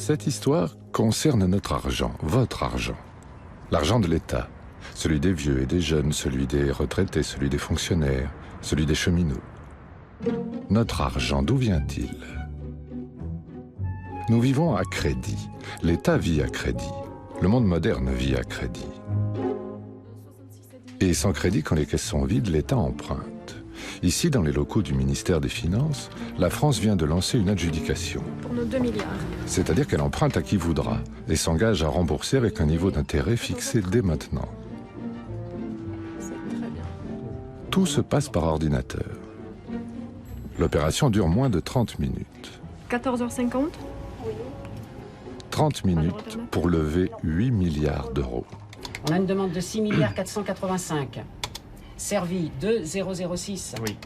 Cette histoire concerne notre argent, votre argent. L'argent de l'État, celui des vieux et des jeunes, celui des retraités, celui des fonctionnaires, celui des cheminots. Notre argent, d'où vient-il? Nous vivons à crédit. L'État vit à crédit. Le monde moderne vit à crédit. Et sans crédit, quand les caisses sont vides, l'État emprunte. Ici, dans les locaux du ministère des Finances, la France vient de lancer une adjudication. Pour nos 2 milliards. C'est-à-dire qu'elle emprunte à qui voudra et s'engage à rembourser avec un niveau d'intérêt fixé dès maintenant. C'est très bien. Tout se passe par ordinateur. L'opération dure moins de 30 minutes. 14h50. 30 minutes pour lever 8 milliards d'euros. On a une demande de 6 milliards 485. Servi 2,006. Oui.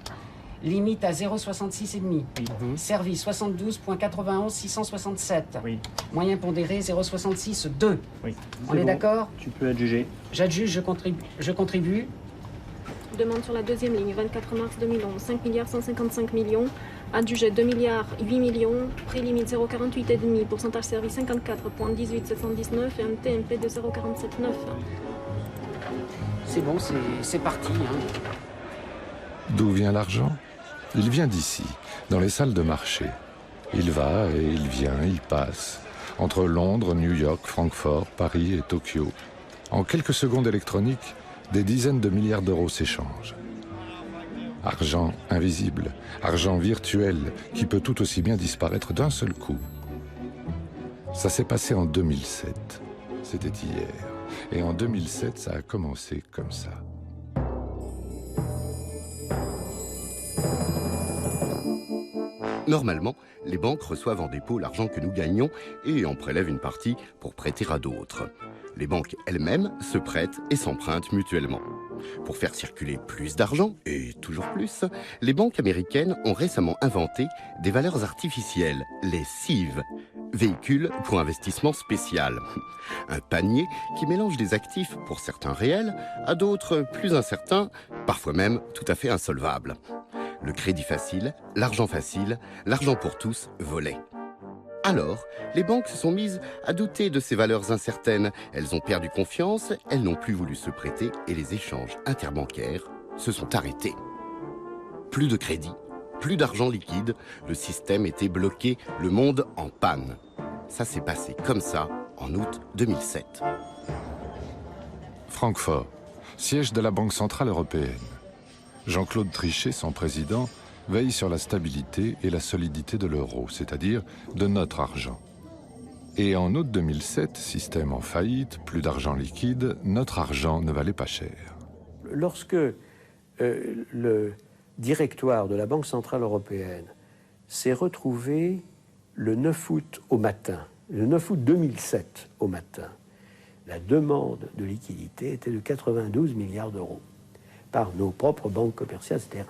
Limite à 0,66,5. Oui. Servi 72,91 667. Oui. Moyen pondéré 0,66,2. Oui. On est d'accord? Tu peux adjuger. J'adjuge, je contribue. Demande sur la deuxième ligne, 24 mars 2011, 5 milliards 155 millions. Adjugé 2 milliards 8 millions. Prix limite 0,48,5. Pourcentage servi 54,18,719 et un TMP de 0,47,9. C'est bon, c'est parti. Hein. D'où vient l'argent? Il vient d'ici, dans les salles de marché. Il va et il vient, il passe. Entre Londres, New York, Francfort, Paris et Tokyo. En quelques secondes électroniques, des dizaines de milliards d'euros s'échangent. Argent invisible, argent virtuel, qui peut tout aussi bien disparaître d'un seul coup. Ça s'est passé en 2007. C'était hier. Et en 2007, ça a commencé comme ça. Normalement, les banques reçoivent en dépôt l'argent que nous gagnons et en prélèvent une partie pour prêter à d'autres. Les banques elles-mêmes se prêtent et s'empruntent mutuellement. Pour faire circuler plus d'argent, et toujours plus, les banques américaines ont récemment inventé des valeurs artificielles, les SIV, véhicules pour investissement spécial. Un panier qui mélange des actifs pour certains réels à d'autres plus incertains, parfois même tout à fait insolvables. Le crédit facile, l'argent pour tous volait. Alors, les banques se sont mises à douter de ces valeurs incertaines. Elles ont perdu confiance, elles n'ont plus voulu se prêter et les échanges interbancaires se sont arrêtés. Plus de crédit, plus d'argent liquide, le système était bloqué, le monde en panne. Ça s'est passé comme ça en août 2007. Francfort, siège de la Banque Centrale Européenne. Jean-Claude Trichet, son président, veille sur la stabilité et la solidité de l'euro, c'est-à-dire de notre argent. Et en août 2007, système en faillite, plus d'argent liquide, notre argent ne valait pas cher. Lorsque le directoire de la Banque Centrale Européenne s'est retrouvé le 9 août au matin, le 9 août 2007 au matin, la demande de liquidité était de 92 milliards d'euros par nos propres banques commerciales, c'est-à-dire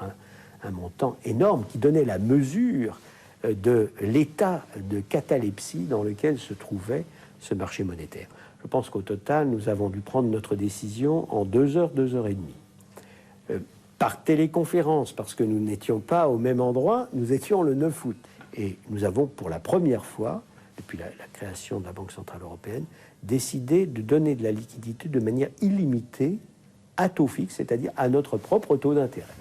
un montant énorme qui donnait la mesure de l'état de catalepsie dans lequel se trouvait ce marché monétaire. Je pense qu'au total, nous avons dû prendre notre décision en 2 heures, 2 heures et demie. Par téléconférence, parce que nous n'étions pas au même endroit, nous étions le 9 août. Et nous avons, pour la première fois, depuis la création de la Banque Centrale Européenne, décidé de donner de la liquidité de manière illimitée à taux fixe, c'est-à-dire à notre propre taux d'intérêt.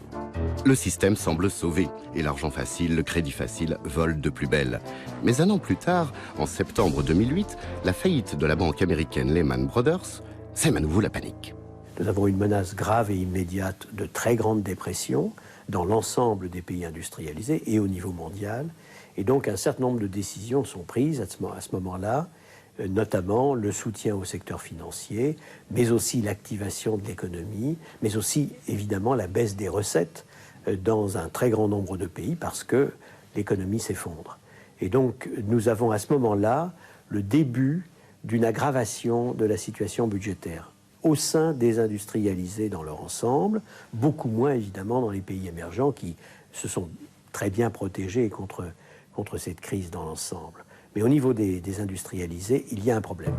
Le système semble sauvé et l'argent facile, le crédit facile vole de plus belle. Mais un an plus tard, en septembre 2008, la faillite de la banque américaine Lehman Brothers sème à nouveau la panique. Nous avons une menace grave et immédiate de très grande dépression dans l'ensemble des pays industrialisés et au niveau mondial. Et donc un certain nombre de décisions sont prises à ce moment-là, notamment le soutien au secteur financier, mais aussi l'activation de l'économie, mais aussi évidemment la baisse des recettes dans un très grand nombre de pays parce que l'économie s'effondre. Et donc nous avons à ce moment-là le début d'une aggravation de la situation budgétaire au sein des industrialisés dans leur ensemble, beaucoup moins évidemment dans les pays émergents qui se sont très bien protégés contre cette crise dans l'ensemble. Mais au niveau des industrialisés, il y a un problème.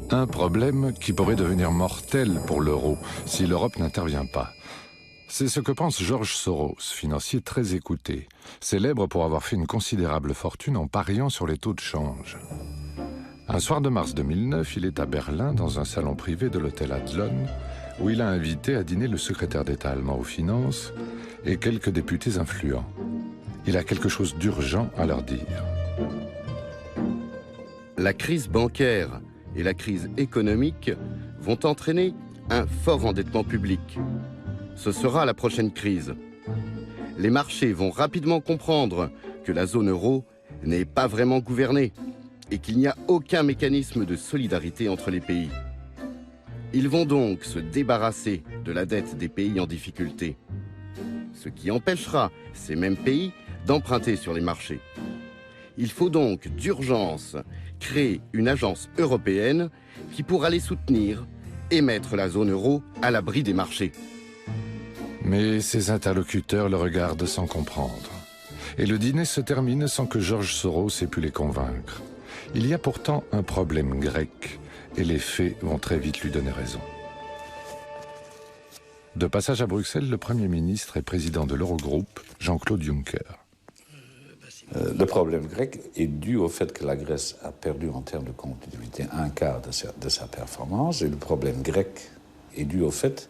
Un problème qui pourrait devenir mortel pour l'euro si l'Europe n'intervient pas. C'est ce que pense George Soros, financier très écouté, célèbre pour avoir fait une considérable fortune en pariant sur les taux de change. Un soir de mars 2009, il est à Berlin, dans un salon privé de l'hôtel Adlon, où il a invité à dîner le secrétaire d'État allemand aux finances et quelques députés influents. Il a quelque chose d'urgent à leur dire. La crise bancaire et la crise économique vont entraîner un fort endettement public. Ce sera la prochaine crise. Les marchés vont rapidement comprendre que la zone euro n'est pas vraiment gouvernée et qu'il n'y a aucun mécanisme de solidarité entre les pays. Ils vont donc se débarrasser de la dette des pays en difficulté, ce qui empêchera ces mêmes pays d'emprunter sur les marchés. Il faut donc d'urgence créer une agence européenne qui pourra les soutenir et mettre la zone euro à l'abri des marchés. Mais ses interlocuteurs le regardent sans comprendre. Et le dîner se termine sans que George Soros ait pu les convaincre. Il y a pourtant un problème grec, et les faits vont très vite lui donner raison. De passage à Bruxelles, le Premier ministre et président de l'Eurogroupe, Jean-Claude Juncker. Le problème grec est dû au fait que la Grèce a perdu en termes de compétitivité un quart de sa performance, et le problème grec est dû au fait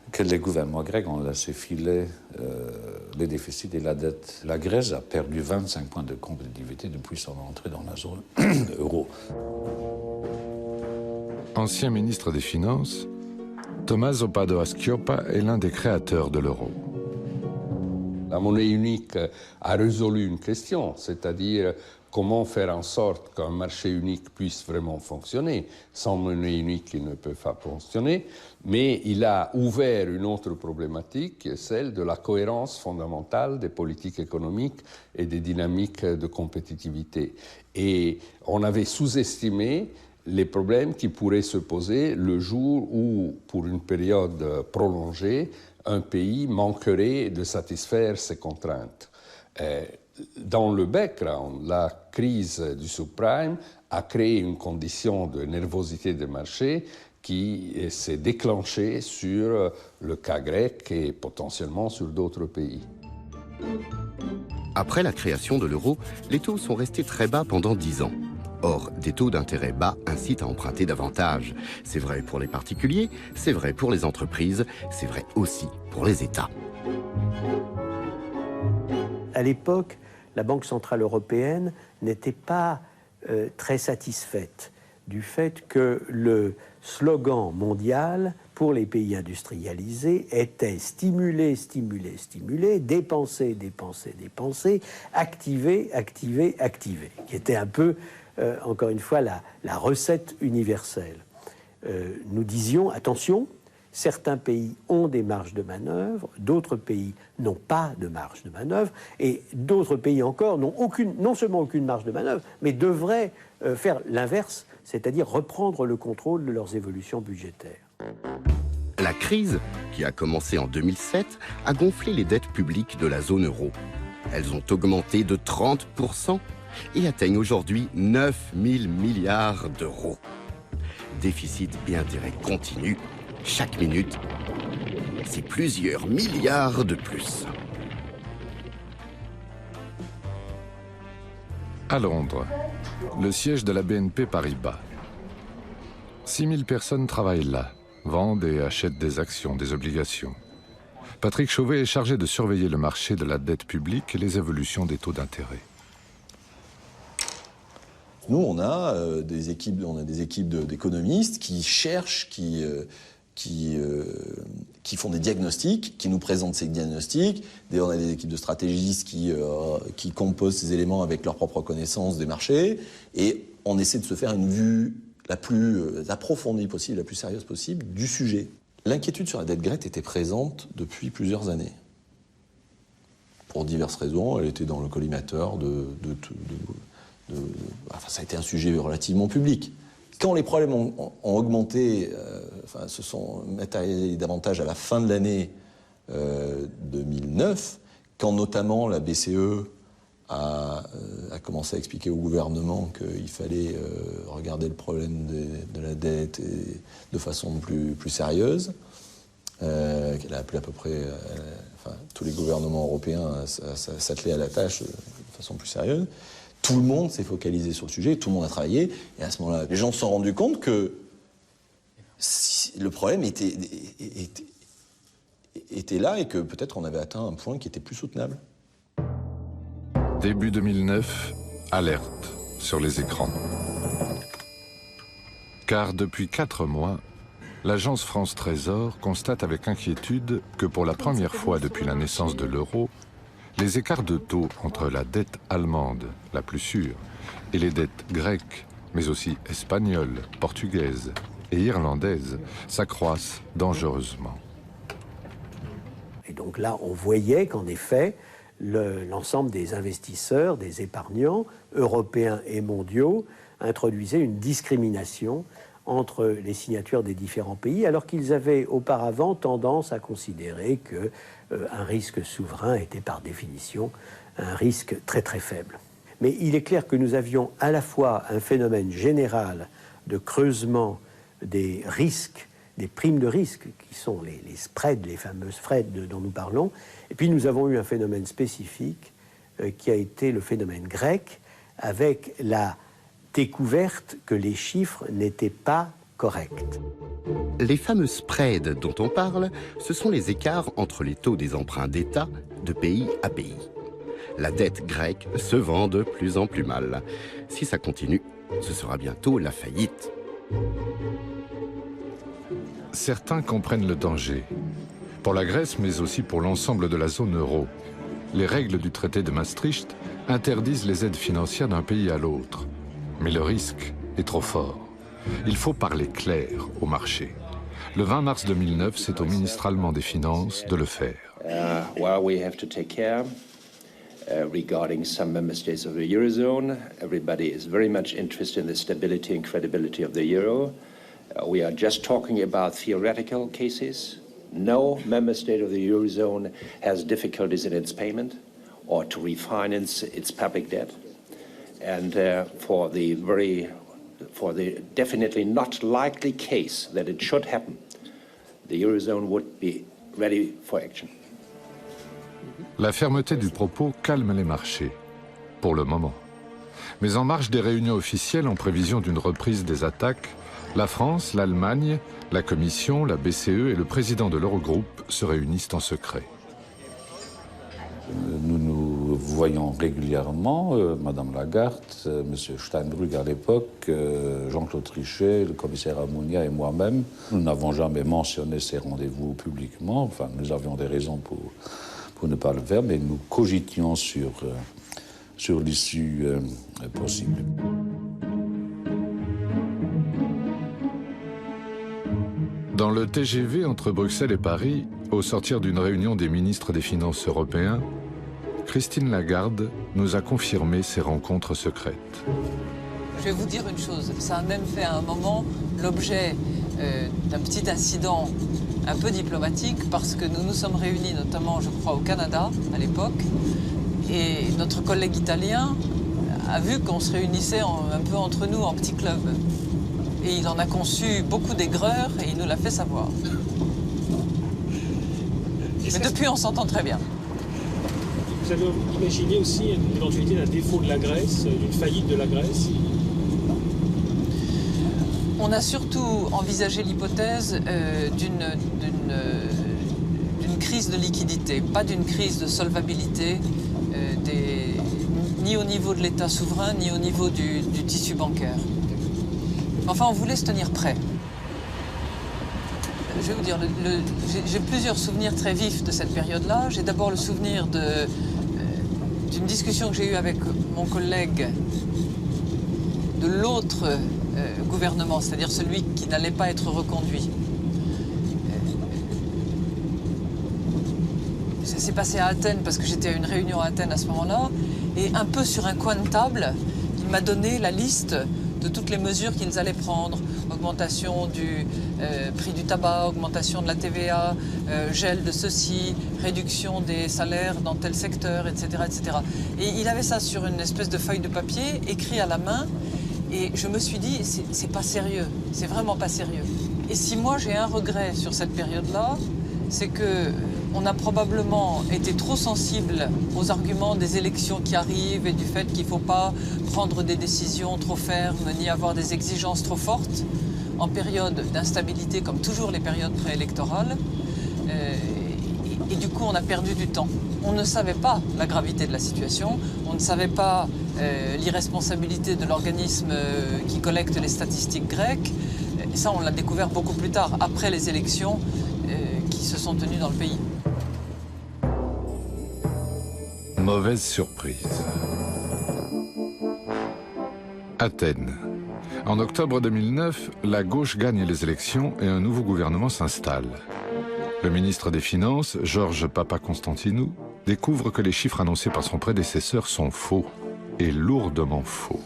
que les gouvernements grecs ont laissé filer les déficits et la dette. La Grèce a perdu 25 points de compétitivité depuis son entrée dans la zone euro. Ancien ministre des Finances, Tommaso Padoa-Schioppa est l'un des créateurs de l'euro. La monnaie unique a résolu une question, c'est-à-dire comment faire en sorte qu'un marché unique puisse vraiment fonctionner. Sans monnaie unique, il ne peut pas fonctionner. Mais il a ouvert une autre problématique, qui est celle de la cohérence fondamentale des politiques économiques et des dynamiques de compétitivité. Et on avait sous-estimé les problèmes qui pourraient se poser le jour où, pour une période prolongée, un pays manquerait de satisfaire ses contraintes. Dans le background, la crise du subprime a créé une condition de nervosité des marchés qui s'est déclenchée sur le cas grec et potentiellement sur d'autres pays. Après la création de l'euro, les taux sont restés très bas pendant 10 ans. Or, des taux d'intérêt bas incitent à emprunter davantage. C'est vrai pour les particuliers, c'est vrai pour les entreprises, c'est vrai aussi pour les États. À l'époque, la Banque centrale européenne n'était pas très satisfaite du fait que le slogan mondial pour les pays industrialisés était stimuler, stimuler, stimuler, dépenser, dépenser, dépenser, activer, activer, activer, qui était un peu, encore une fois, la recette universelle. Nous disions, attention, certains pays ont des marges de manœuvre, d'autres pays n'ont pas de marge de manœuvre, et d'autres pays encore n'ont non seulement aucune marge de manœuvre, mais devraient faire l'inverse, c'est-à-dire reprendre le contrôle de leurs évolutions budgétaires. La crise, qui a commencé en 2007, a gonflé les dettes publiques de la zone euro. Elles ont augmenté de 30% et atteignent aujourd'hui 9 000 milliards d'euros. Déficit et intérêts continus. Chaque minute, c'est plusieurs milliards de plus. À Londres, le siège de la BNP Paribas. 6 000 personnes travaillent là, vendent et achètent des actions, des obligations. Patrick Chauvet est chargé de surveiller le marché de la dette publique et les évolutions des taux d'intérêt. Nous, on a des équipes d'économistes qui cherchent, qui font des diagnostics, qui nous présentent ces diagnostics. On a des équipes de stratégistes qui composent ces éléments avec leur propre connaissance des marchés. Et on essaie de se faire une vue la plus approfondie possible, la plus sérieuse possible du sujet. L'inquiétude sur la dette grecque était présente depuis plusieurs années. Pour diverses raisons, elle était dans le collimateur ça a été un sujet relativement public. Quand les problèmes ont augmenté, se sont matérialisés davantage à la fin de l'année 2009, quand notamment la BCE a commencé à expliquer au gouvernement qu'il fallait regarder le problème de la dette de façon plus sérieuse, qu'elle a appelé à peu près tous les gouvernements européens à s'atteler à la tâche de façon plus sérieuse. Tout le monde s'est focalisé sur le sujet, tout le monde a travaillé, et à ce moment-là, les gens se sont rendus compte que le problème était là et que peut-être on avait atteint un point qui était plus soutenable. Début 2009, alerte sur les écrans. Car depuis 4 mois, l'agence France Trésor constate avec inquiétude que pour la première fois depuis la naissance de l'euro, les écarts de taux entre la dette allemande, la plus sûre, et les dettes grecques, mais aussi espagnoles, portugaises et irlandaises, s'accroissent dangereusement. Et donc là, on voyait qu'en effet, l'ensemble des investisseurs, des épargnants, européens et mondiaux, introduisaient une discrimination entre les signatures des différents pays, alors qu'ils avaient auparavant tendance à considérer qu'un risque souverain était par définition un risque très très faible. Mais il est clair que nous avions à la fois un phénomène général de creusement des risques, des primes de risque, qui sont les spreads, les fameux spreads dont nous parlons, et puis nous avons eu un phénomène spécifique qui a été le phénomène grec, avec la découverte que les chiffres n'étaient pas corrects. Les fameux spreads dont on parle, ce sont les écarts entre les taux des emprunts d'État de pays à pays. La dette grecque se vend de plus en plus mal. Si ça continue, ce sera bientôt la faillite. Certains comprennent le danger. Pour la Grèce, mais aussi pour l'ensemble de la zone euro, les règles du traité de Maastricht interdisent les aides financières d'un pays à l'autre. Mais le risque est trop fort. Il faut parler clair au marché. Le 20 mars 2009, c'est au ministre allemand des Finances de le faire. Regarding some member states of the Eurozone, everybody is very much interested in the stability and credibility of the euro. We are just talking about theoretical cases. No member state of the Eurozone has difficulties in its payment or to refinance its public debt. And for the definitely not likely case that it should happen, the Eurozone would be ready for action. La fermeté du propos calme les marchés, pour le moment. Mais en marge des réunions officielles en prévision d'une reprise des attaques, la France, l'Allemagne, la Commission, la BCE et le président de l'Eurogroupe se réunissent en secret. Nous nous voyons régulièrement, Madame Lagarde, Monsieur Steinbrück à l'époque, Jean-Claude Trichet, le commissaire Almunia et moi-même. Nous n'avons jamais mentionné ces rendez-vous publiquement. Enfin, nous avions des raisons pour ne pas le faire, mais nous cogitions sur l'issue possible. Dans le TGV entre Bruxelles et Paris, au sortir d'une réunion des ministres des Finances européens, Christine Lagarde nous a confirmé ces rencontres secrètes. Je vais vous dire une chose, ça a même fait à un moment l'objet d'un petit incident un peu diplomatique, parce que nous nous sommes réunis notamment, je crois, au Canada à l'époque, et notre collègue italien a vu qu'on se réunissait un peu entre nous en petit club. Et il en a conçu beaucoup d'aigreur et il nous l'a fait savoir. Mais depuis, on s'entend très bien. Vous avez imaginé aussi l'éventualité d'un défaut de la Grèce, d'une faillite de la Grèce? On a surtout envisagé l'hypothèse d'une crise de liquidité, pas d'une crise de solvabilité, ni au niveau de l'État souverain, ni au niveau du tissu bancaire. Enfin, on voulait se tenir prêt. Je vais vous dire, j'ai plusieurs souvenirs très vifs de cette période-là. J'ai d'abord le souvenir d'une discussion que j'ai eue avec mon collègue de l'autre gouvernement, c'est-à-dire celui qui n'allait pas être reconduit. Ça s'est passé à Athènes parce que j'étais à une réunion à Athènes à ce moment-là, et un peu sur un coin de table, il m'a donné la liste de toutes les mesures qu'ils allaient prendre. Augmentation du prix du tabac, augmentation de la TVA, gel de ceci, réduction des salaires dans tel secteur, etc., etc. Et il avait ça sur une espèce de feuille de papier, écrit à la main, et je me suis dit, c'est pas sérieux, c'est vraiment pas sérieux. Et si moi j'ai un regret sur cette période-là, c'est qu'on a probablement été trop sensible aux arguments des élections qui arrivent et du fait qu'il ne faut pas prendre des décisions trop fermes ni avoir des exigences trop fortes en période d'instabilité, comme toujours les périodes préélectorales. Et du coup, on a perdu du temps. On ne savait pas la gravité de la situation, on ne savait pas l'irresponsabilité de l'organisme qui collecte les statistiques grecques. Et ça, on l'a découvert beaucoup plus tard, après les élections qui se sont tenues dans le pays. Mauvaise surprise. Athènes. En octobre 2009, la gauche gagne les élections et un nouveau gouvernement s'installe. Le ministre des Finances, Georges Papakonstantinou, découvre que les chiffres annoncés par son prédécesseur sont faux, et lourdement faux.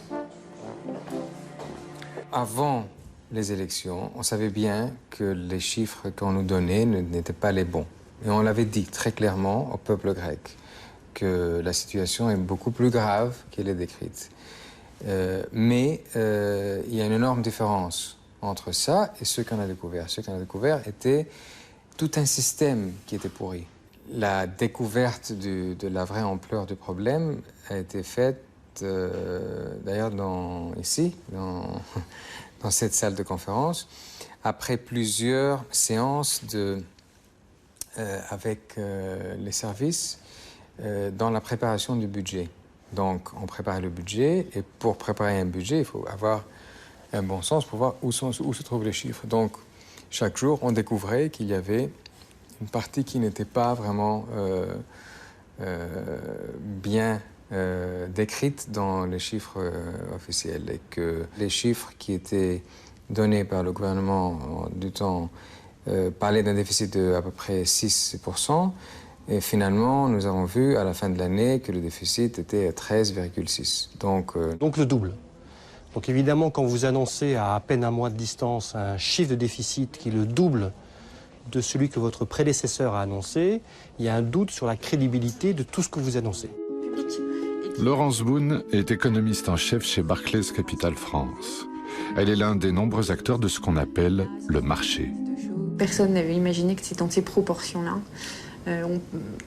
Avant les élections, on savait bien que les chiffres qu'on nous donnait n'étaient pas les bons. Et on l'avait dit très clairement au peuple grec, que la situation est beaucoup plus grave qu'elle est décrite. Mais il y a une énorme différence entre ça et ce qu'on a découvert. Ce qu'on a découvert était tout un système qui était pourri. La découverte de la vraie ampleur du problème a été faite d'ailleurs ici, dans cette salle de conférence, après plusieurs séances avec les services dans la préparation du budget. Donc, on prépare le budget, et pour préparer un budget, il faut avoir un bon sens pour voir où se trouvent les chiffres. Donc, chaque jour, on découvrait qu'il y avait une partie qui n'était pas vraiment bien décrite dans les chiffres officiels, et que les chiffres qui étaient donnés par le gouvernement du temps parlaient d'un déficit de à peu près 6%, et finalement, nous avons vu à la fin de l'année que le déficit était à 13,6. Donc le double. Donc évidemment, quand vous annoncez à peine un mois de distance un chiffre de déficit qui est le double de celui que votre prédécesseur a annoncé, il y a un doute sur la crédibilité de tout ce que vous annoncez. Laurence Boone est économiste en chef chez Barclays Capital France. Elle est l'un des nombreux acteurs de ce qu'on appelle le marché. Personne n'avait imaginé que c'est dans ces proportions-là.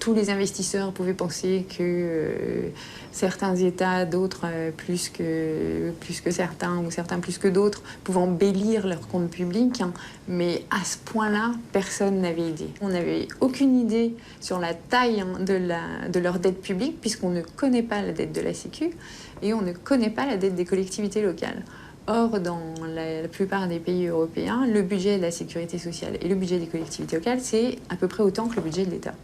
Tous les investisseurs pouvaient penser que certains États, d'autres plus que certains, ou certains plus que d'autres, pouvaient embellir leurs comptes publics, hein. Mais à ce point-là, personne n'avait idée. On n'avait aucune idée sur la taille, hein, de leur dette publique, puisqu'on ne connaît pas la dette de la Sécu et on ne connaît pas la dette des collectivités locales. Or, dans la plupart des pays européens, le budget de la sécurité sociale et le budget des collectivités locales, c'est à peu près autant que le budget de l'État.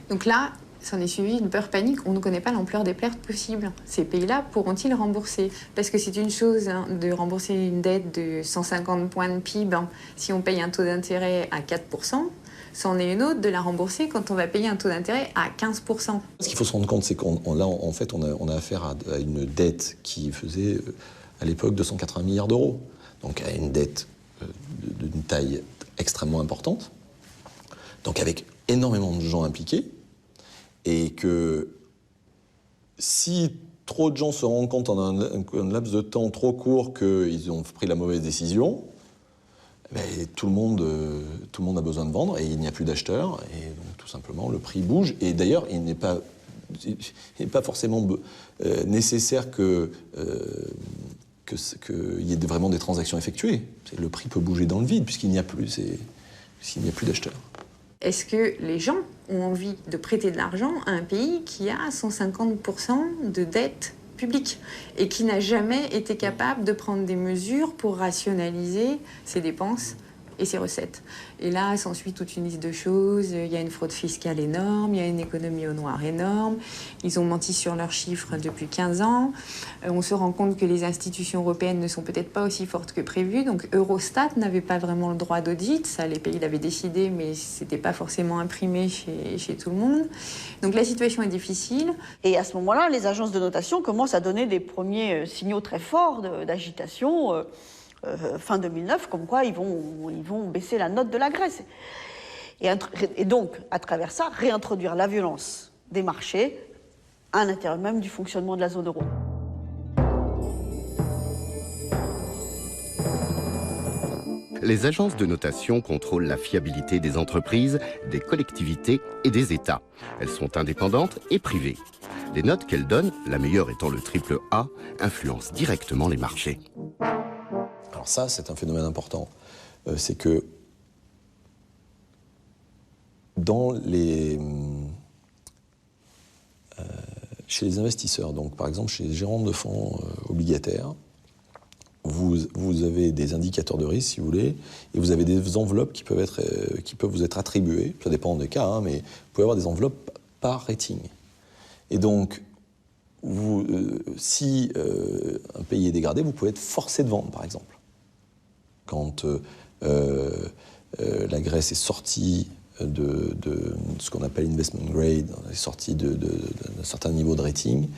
Donc là, s'en est suivi une peur panique. On ne connaît pas l'ampleur des pertes possibles. Ces pays-là pourront-ils rembourser? Parce que c'est une chose, hein, de rembourser une dette de 150 points de PIB, hein, si on paye un taux d'intérêt à 4%. C'en est une autre de la rembourser quand on va payer un taux d'intérêt à 15%. Ce qu'il faut se rendre compte, c'est qu'on a affaire à une dette qui faisait, à l'époque, 280 milliards d'euros. Donc à une dette d'une taille extrêmement importante, donc avec énormément de gens impliqués, et que si trop de gens se rendent compte en un laps de temps trop court qu'ils ont pris la mauvaise décision, mais tout le monde a besoin de vendre et il n'y a plus d'acheteurs, et donc tout simplement le prix bouge. Et d'ailleurs, il n'est pas forcément nécessaire qu'il y ait vraiment des transactions effectuées. Le prix peut bouger dans le vide puisqu'il n'y a plus d'acheteurs. Est-ce que les gens ont envie de prêter de l'argent à un pays qui a 150% de dette public et qui n'a jamais été capable de prendre des mesures pour rationaliser ses dépenses et ses recettes? Et là, s'ensuit toute une liste de choses. Il y a une fraude fiscale énorme, il y a une économie au noir énorme. Ils ont menti sur leurs chiffres depuis 15 ans. On se rend compte que les institutions européennes ne sont peut-être pas aussi fortes que prévu. Donc Eurostat n'avait pas vraiment le droit d'audit. Ça, les pays l'avaient décidé, mais c'était pas forcément imprimé chez tout le monde. Donc la situation est difficile. Et à ce moment-là, les agences de notation commencent à donner des premiers signaux très forts d'agitation. Fin 2009, comme quoi ils vont baisser la note de la Grèce. Et donc, à travers ça, réintroduire la violence des marchés à l'intérieur même du fonctionnement de la zone euro. Les agences de notation contrôlent la fiabilité des entreprises, des collectivités et des États. Elles sont indépendantes et privées. Les notes qu'elles donnent, la meilleure étant le triple A, influencent directement les marchés. Alors ça, c'est un phénomène important. C'est que chez les investisseurs, donc par exemple chez les gérants de fonds obligataires, vous avez des indicateurs de risque, si vous voulez, et vous avez des enveloppes qui peuvent vous être attribuées, ça dépend des cas, mais vous pouvez avoir des enveloppes par rating. Et donc, si un pays est dégradé, vous pouvez être forcé de vendre, par exemple. Quand la Grèce est sortie de ce qu'on appelle investment grade, est sortie d'un certain niveau de rating,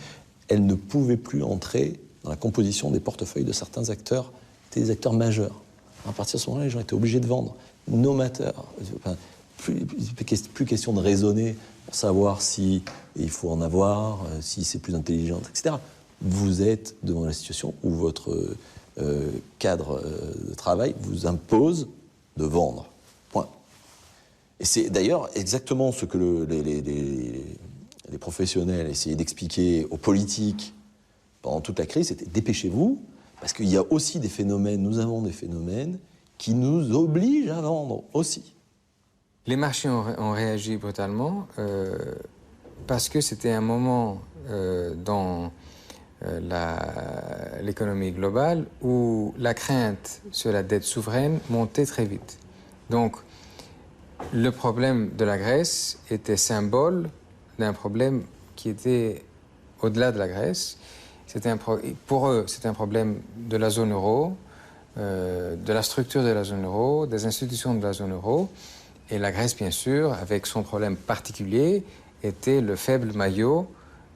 elle ne pouvait plus entrer dans la composition des portefeuilles de certains acteurs, des acteurs majeurs. À partir de ce moment-là, les gens étaient obligés de vendre. No matter. Enfin, plus question de raisonner pour savoir si il faut en avoir, si c'est plus intelligent, etc. Vous êtes devant la situation où votre cadre de travail vous impose de vendre. Point. Et c'est d'ailleurs exactement ce que les professionnels essayaient d'expliquer aux politiques pendant toute la crise, c'était dépêchez-vous, parce qu'il y a aussi des phénomènes, nous avons des phénomènes qui nous obligent à vendre aussi. Les marchés ont réagi brutalement parce que c'était un moment dans l'économie globale où la crainte sur la dette souveraine montait très vite. Donc, le problème de la Grèce était symbole d'un problème qui était au-delà de la Grèce. Pour eux, c'était un problème de la zone euro, de la structure de la zone euro, des institutions de la zone euro. Et la Grèce, bien sûr, avec son problème particulier, était le faible maillot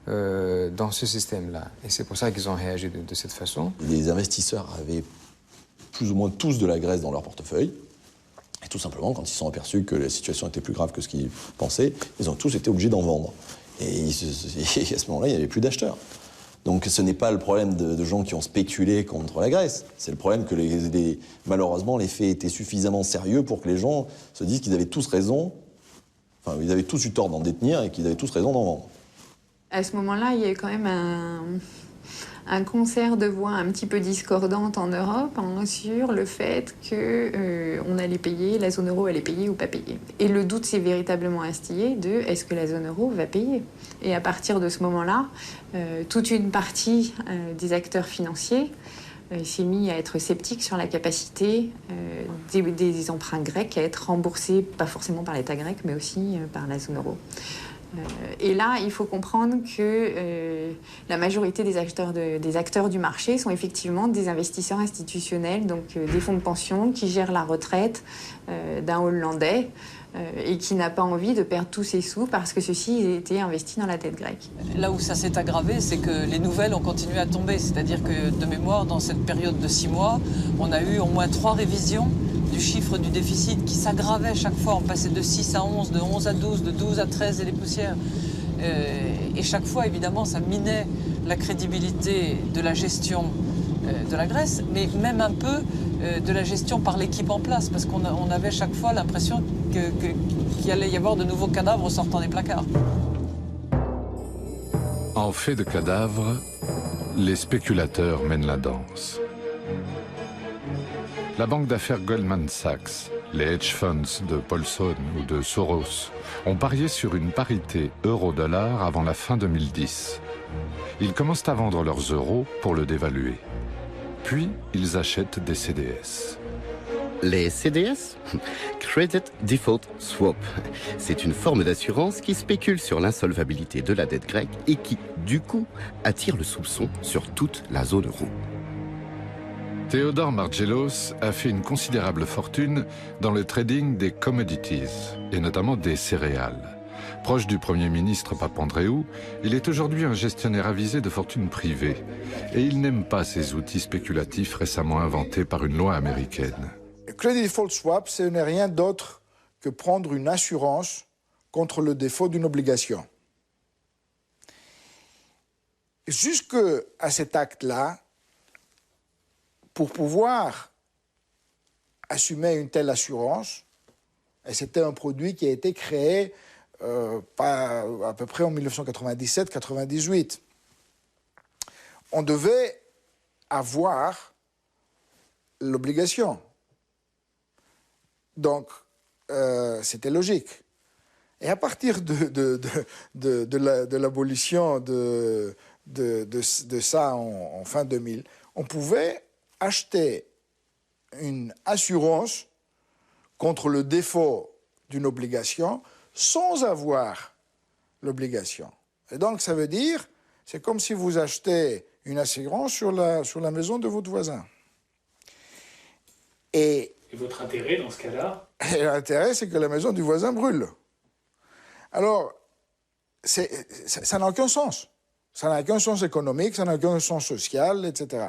dans ce système-là. Et c'est pour ça qu'ils ont réagi de cette façon. Les investisseurs avaient plus ou moins tous de la Grèce dans leur portefeuille. Et tout simplement, quand ils se sont aperçus que la situation était plus grave que ce qu'ils pensaient, ils ont tous été obligés d'en vendre. Et à ce moment-là, il n'y avait plus d'acheteurs. Donc ce n'est pas le problème de gens qui ont spéculé contre la Grèce. C'est le problème que malheureusement les faits étaient suffisamment sérieux pour que les gens se disent qu'ils avaient tous raison, enfin ils avaient tous eu tort d'en détenir et qu'ils avaient tous raison d'en vendre. À ce moment-là, il y a eu quand même un concert de voix un petit peu discordantes en Europe sur le fait qu'on allait payer, la zone euro allait payer ou pas payer. Et le doute s'est véritablement instillé de est-ce que la zone euro va payer ? Et à partir de ce moment-là, toute une partie des acteurs financiers s'est mis à être sceptique sur la capacité des emprunts grecs à être remboursés, pas forcément par l'État grec, mais aussi par la zone euro. Et là, il faut comprendre que la majorité des acteurs du marché sont effectivement des investisseurs institutionnels, donc des fonds de pension qui gèrent la retraite d'un Hollandais et qui n'a pas envie de perdre tous ses sous parce que ceux-ci étaient investis dans la dette grecque. Là où ça s'est aggravé, c'est que les nouvelles ont continué à tomber. C'est-à-dire que, de mémoire, dans cette période de 6 mois, on a eu au moins 3 révisions du chiffre du déficit qui s'aggravait chaque fois. On passait de 6 à 11, de 11 à 12, de 12 à 13 et les poussières. Et chaque fois, évidemment, ça minait la crédibilité de la gestion de la Grèce, mais même un peu de la gestion par l'équipe en place, parce qu'on avait chaque fois l'impression qu'il allait y avoir de nouveaux cadavres sortant des placards. En fait de cadavres, les spéculateurs mènent la danse. La banque d'affaires Goldman Sachs, les hedge funds de Paulson ou de Soros ont parié sur une parité euro-dollar avant la fin 2010. Ils commencent à vendre leurs euros pour le dévaluer. Puis, ils achètent des CDS. Les CDS ? Credit Default Swap. C'est une forme d'assurance qui spécule sur l'insolvabilité de la dette grecque et qui, du coup, attire le soupçon sur toute la zone euro. Theodore Margelos a fait une considérable fortune dans le trading des commodities, et notamment des céréales. Proche du Premier ministre Papandréou, il est aujourd'hui un gestionnaire avisé de fortune privée. Et il n'aime pas ces outils spéculatifs récemment inventés par une loi américaine. Credit Default Swap, ce n'est rien d'autre que prendre une assurance contre le défaut d'une obligation. Jusqu'à cet acte-là, pour pouvoir assumer une telle assurance. Et c'était un produit qui a été créé à peu près en 1997-98. On devait avoir l'obligation. Donc, c'était logique. Et à partir de l'abolition de ça en fin 2000, on pouvait acheter une assurance contre le défaut d'une obligation sans avoir l'obligation. Et donc, ça veut dire, c'est comme si vous achetez une assurance sur la maison de votre voisin. Et votre intérêt dans ce cas-là? L'intérêt, c'est que la maison du voisin brûle. Alors, ça n'a aucun sens. Ça n'a aucun sens économique, ça n'a aucun sens social, etc.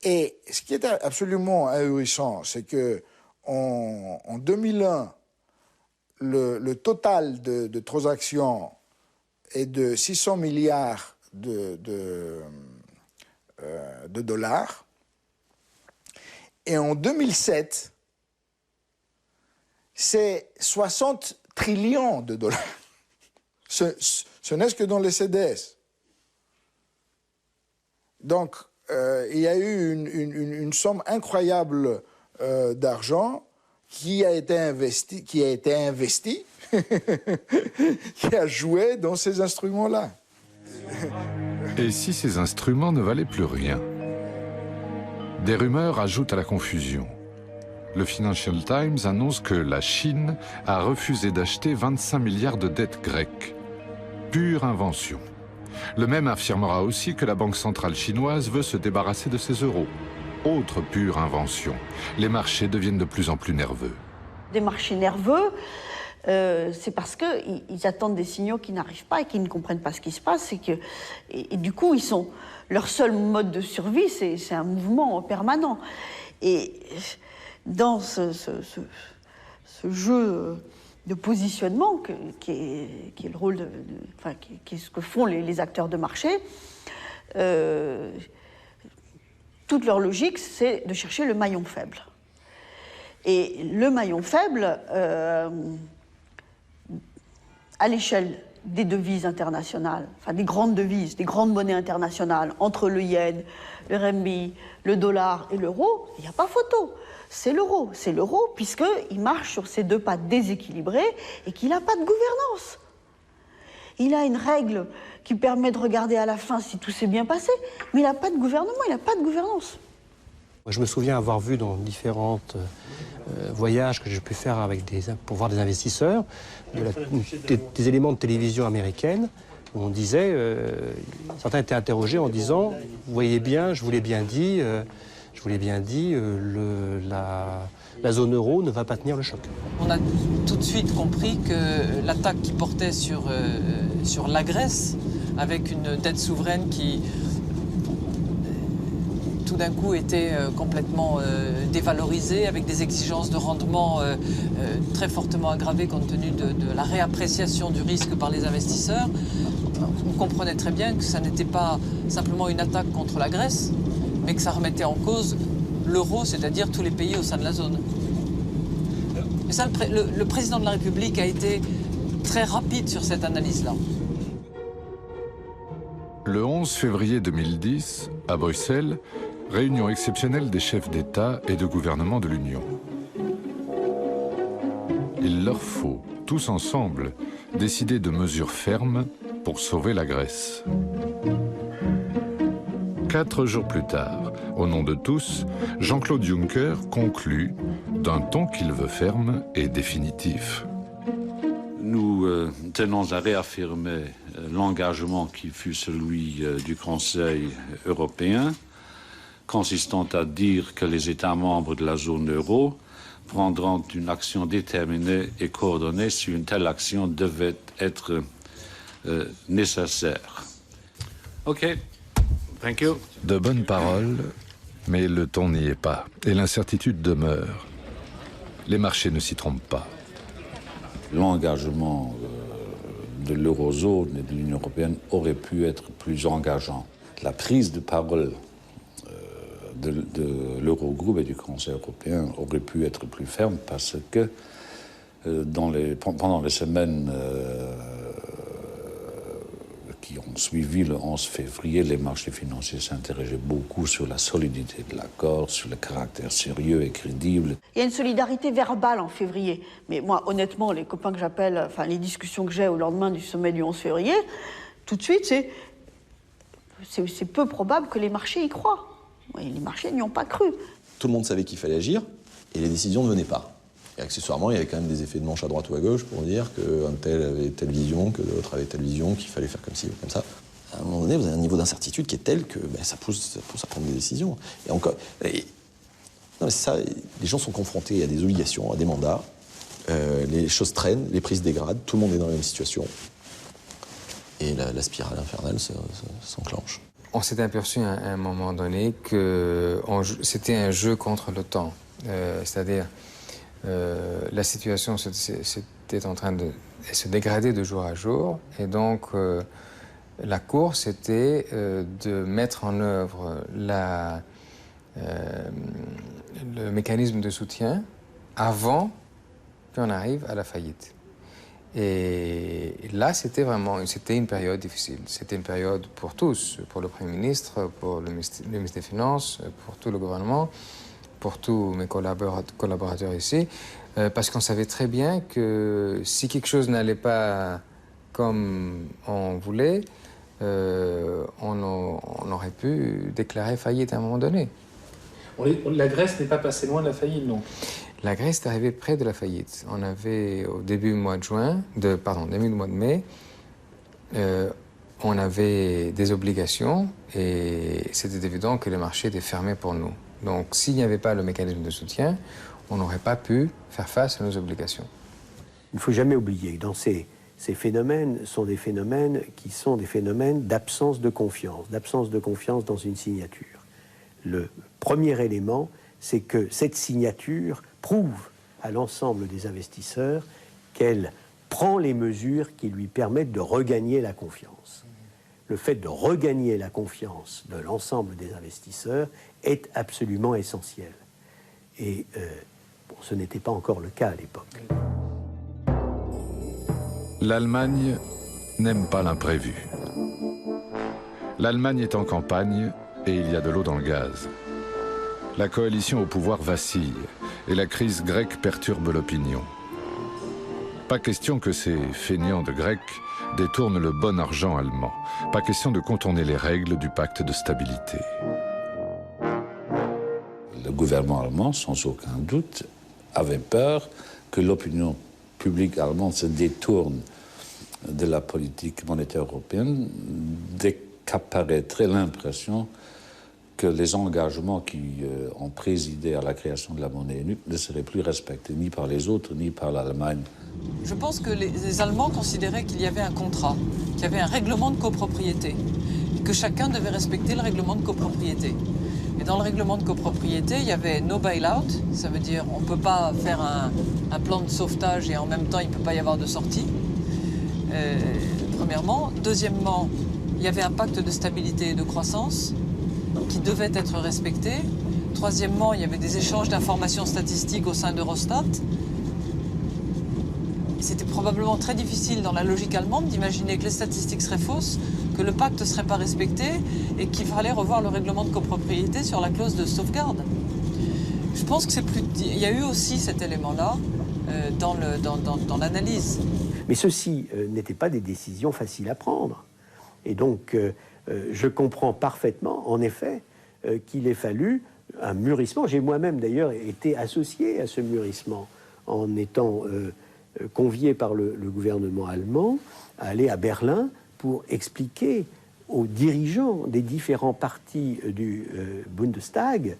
Et ce qui est absolument ahurissant, c'est que en 2001, le total de transactions est de 600 milliards de dollars. Et en 2007, c'est 60 trillions de dollars. Ce n'est que dans les CDS. Donc, il y a eu une somme incroyable d'argent qui a été investi, qui a joué dans ces instruments-là. Et si ces instruments ne valaient plus rien? Des rumeurs ajoutent à la confusion. Le Financial Times annonce que la Chine a refusé d'acheter 25 milliards de dettes grecques. Pure invention. Le même affirmera aussi que la Banque centrale chinoise veut se débarrasser de ses euros. Autre pure invention. Les marchés deviennent de plus en plus nerveux. Des marchés nerveux, c'est parce qu'ils attendent des signaux qui n'arrivent pas et qu'ils ne comprennent pas ce qui se passe. Et du coup, leur seul mode de survie, c'est un mouvement permanent. Et dans ce jeu de positionnement qui est le rôle qui est ce que font les acteurs de marché, toute leur logique, c'est de chercher le maillon faible. Et le maillon faible, à l'échelle des devises internationales, enfin des grandes devises, des grandes monnaies internationales, entre le yen, le renminbi, le dollar et l'euro, il n'y a pas photo. C'est l'euro. C'est l'euro puisqu'il marche sur ses deux pattes déséquilibrées et qu'il n'a pas de gouvernance. Il a une règle qui permet de regarder à la fin si tout s'est bien passé, mais il n'a pas de gouvernement, il n'a pas de gouvernance. Je me souviens avoir vu dans différents voyages que j'ai pu faire pour voir des investisseurs, des éléments de télévision américaine, où on disait, certains étaient interrogés en disant, vous voyez bien, je vous l'ai bien dit, la zone euro ne va pas tenir le choc. On a tout de suite compris que l'attaque qui portait sur la Grèce, avec une dette souveraine qui, tout d'un coup, était complètement dévalorisée, avec des exigences de rendement très fortement aggravées compte tenu de la réappréciation du risque par les investisseurs, on comprenait très bien que ça n'était pas simplement une attaque contre la Grèce, mais que ça remettait en cause l'euro, c'est-à-dire tous les pays au sein de la zone. Et ça, le président de la République a été très rapide sur cette analyse-là. Le 11 février 2010, à Bruxelles, réunion exceptionnelle des chefs d'État et de gouvernement de l'Union. Il leur faut, tous ensemble, décider de mesures fermes pour sauver la Grèce. 4 jours plus tard, au nom de tous, Jean-Claude Juncker conclut d'un ton qu'il veut ferme et définitif. Nous tenons à réaffirmer l'engagement qui fut celui du Conseil européen, consistant à dire que les États membres de la zone euro prendront une action déterminée et coordonnée si une telle action devait être nécessaire. OK. Thank you. De bonnes paroles, mais le ton n'y est pas, et l'incertitude demeure. Les marchés ne s'y trompent pas. L'engagement de l'eurozone et de l'Union européenne aurait pu être plus engageant. La prise de parole de l'Eurogroupe et du Conseil européen aurait pu être plus ferme parce que pendant les semaines qui ont suivi le 11 février, les marchés financiers s'interrogeaient beaucoup sur la solidité de l'accord, sur le caractère sérieux et crédible. Il y a une solidarité verbale en février. Mais moi, honnêtement, les copains que j'appelle, enfin les discussions que j'ai au lendemain du sommet du 11 février, tout de suite, c'est peu probable que les marchés y croient. Et les marchés n'y ont pas cru. Tout le monde savait qu'il fallait agir et les décisions ne venaient pas. Et accessoirement, il y avait quand même des effets de manche à droite ou à gauche pour dire qu'un tel avait telle vision, que l'autre avait telle vision, qu'il fallait faire comme ci ou comme ça. À un moment donné, vous avez un niveau d'incertitude qui est tel que ça pousse à prendre des décisions. Et encore, non, mais ça, les gens sont confrontés à des obligations, à des mandats. Les choses traînent, les prix se dégradent, tout le monde est dans la même situation. Et la spirale infernale s'enclenche. On s'est aperçu à un moment donné que c'était un jeu contre le temps. C'est-à-dire, la situation c'était en train de se dégrader de jour à jour. Et donc, la course était de mettre en œuvre le mécanisme de soutien avant qu'on arrive à la faillite. Et là, c'était une période difficile. C'était une période pour tous, pour le Premier ministre, pour le ministre des Finances, pour tout le gouvernement, pour tous mes collaborateurs ici, parce qu'on savait très bien que si quelque chose n'allait pas comme on voulait, on aurait pu déclarer faillite à un moment donné. La Grèce n'est pas passée loin de la faillite, non? La Grèce est arrivée près de la faillite. On avait, au début du mois de mai, on avait des obligations et c'était évident que le marché était fermé pour nous. Donc, s'il n'y avait pas le mécanisme de soutien, on n'aurait pas pu faire face à nos obligations. Il ne faut jamais oublier que ces phénomènes sont des phénomènes qui sont des phénomènes d'absence de confiance dans une signature. Le premier élément, c'est que cette signature prouve à l'ensemble des investisseurs qu'elle prend les mesures qui lui permettent de regagner la confiance. Le fait de regagner la confiance de l'ensemble des investisseurs est absolument essentiel. Et ce n'était pas encore le cas à l'époque. L'Allemagne n'aime pas l'imprévu. L'Allemagne est en campagne et il y a de l'eau dans le gaz. La coalition au pouvoir vacille et la crise grecque perturbe l'opinion. Pas question que ces feignants de Grecs détournent le bon argent allemand. Pas question de contourner les règles du pacte de stabilité. Le gouvernement allemand, sans aucun doute, avait peur que l'opinion publique allemande se détourne de la politique monétaire européenne dès qu'apparaîtrait l'impression que les engagements qui ont présidé à la création de la monnaie unique ne seraient plus respectés ni par les autres ni par l'Allemagne. Je pense que les Allemands considéraient qu'il y avait un contrat, qu'il y avait un règlement de copropriété, et que chacun devait respecter le règlement de copropriété. Et dans le règlement de copropriété, il y avait no bail-out, ça veut dire on ne peut pas faire un plan de sauvetage et en même temps il ne peut pas y avoir de sortie, premièrement. Deuxièmement, il y avait un pacte de stabilité et de croissance qui devait être respecté. Troisièmement, il y avait des échanges d'informations statistiques au sein d'Eurostat. C'était probablement très difficile dans la logique allemande d'imaginer que les statistiques seraient fausses, que le pacte ne serait pas respecté et qu'il fallait revoir le règlement de copropriété sur la clause de sauvegarde. Je pense que il y a eu aussi cet élément-là dans l'analyse. Mais ceci n'étaient pas des décisions faciles à prendre. Et donc, je comprends parfaitement, en effet, qu'il ait fallu un mûrissement. J'ai moi-même, d'ailleurs, été associé à ce mûrissement en étant convié par le gouvernement allemand à aller à Berlin pour expliquer aux dirigeants des différents partis du Bundestag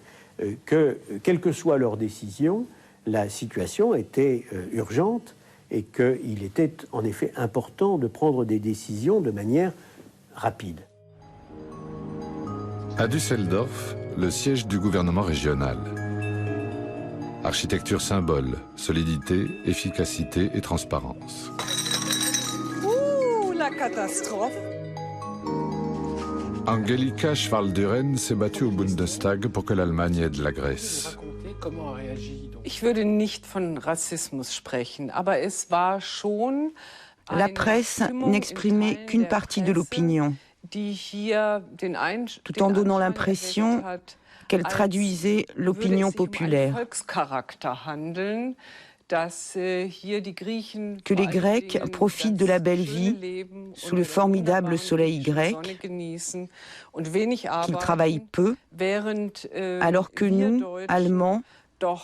que, quelle que soit leur décision, la situation était urgente et qu'il était en effet important de prendre des décisions de manière rapide. À Düsseldorf, le siège du gouvernement régional. Architecture symbole, solidité, efficacité et transparence. Ouh, la catastrophe! Angelika Schwalduren s'est battue au Bundestag pour que l'Allemagne aide la Grèce. Comment a réagi donc Ich würde nicht von Rassismus sprechen, aber es war schon La presse n'exprimait qu'une partie de l'opinion, tout en donnant l'impression qu'elle traduisait l'opinion populaire. Que les Grecs profitent de la belle vie sous le formidable soleil grec, qu'ils travaillent peu, alors que nous, Allemands,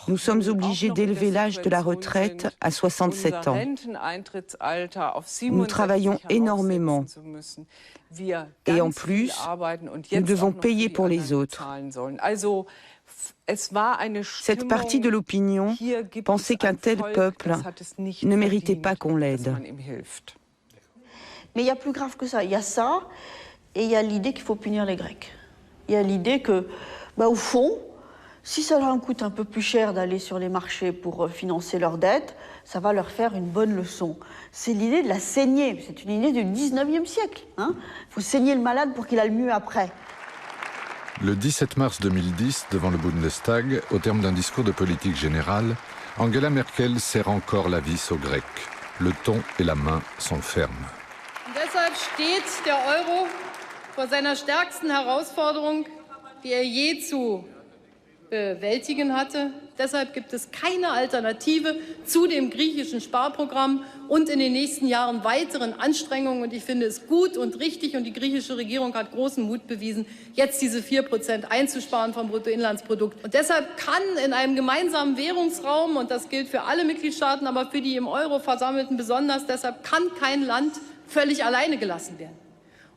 nous sommes obligés d'élever l'âge de la retraite à 67 ans. Nous travaillons énormément. Et en plus, nous devons payer pour les autres. Cette partie de l'opinion pensait qu'un tel peuple ne méritait pas qu'on l'aide. Mais il y a plus grave que ça. Il y a ça, et il y a l'idée qu'il faut punir les Grecs. Il y a l'idée que, au fond, si ça leur coûte un peu plus cher d'aller sur les marchés pour financer leurs dettes, ça va leur faire une bonne leçon. C'est l'idée de la saignée. C'est une idée du 19e siècle. Il faut saigner le malade pour qu'il aille mieux après. Le 17 mars 2010, devant le Bundestag, au terme d'un discours de politique générale, Angela Merkel serre encore la vis aux Grecs. Le ton et la main sont fermes. Deshalb steht der Euro vor seiner stärksten Herausforderung, die je zu bewältigen hatte. Deshalb gibt es keine Alternative zu dem griechischen Sparprogramm und in den nächsten Jahren weiteren Anstrengungen. Und ich finde es gut und richtig, und die griechische Regierung hat großen Mut bewiesen, jetzt diese 4% einzusparen vom Bruttoinlandsprodukt. Und deshalb kann in einem gemeinsamen Währungsraum, und das gilt für alle Mitgliedstaaten, aber für die im Euro Versammelten besonders, deshalb kann kein Land völlig alleine gelassen werden.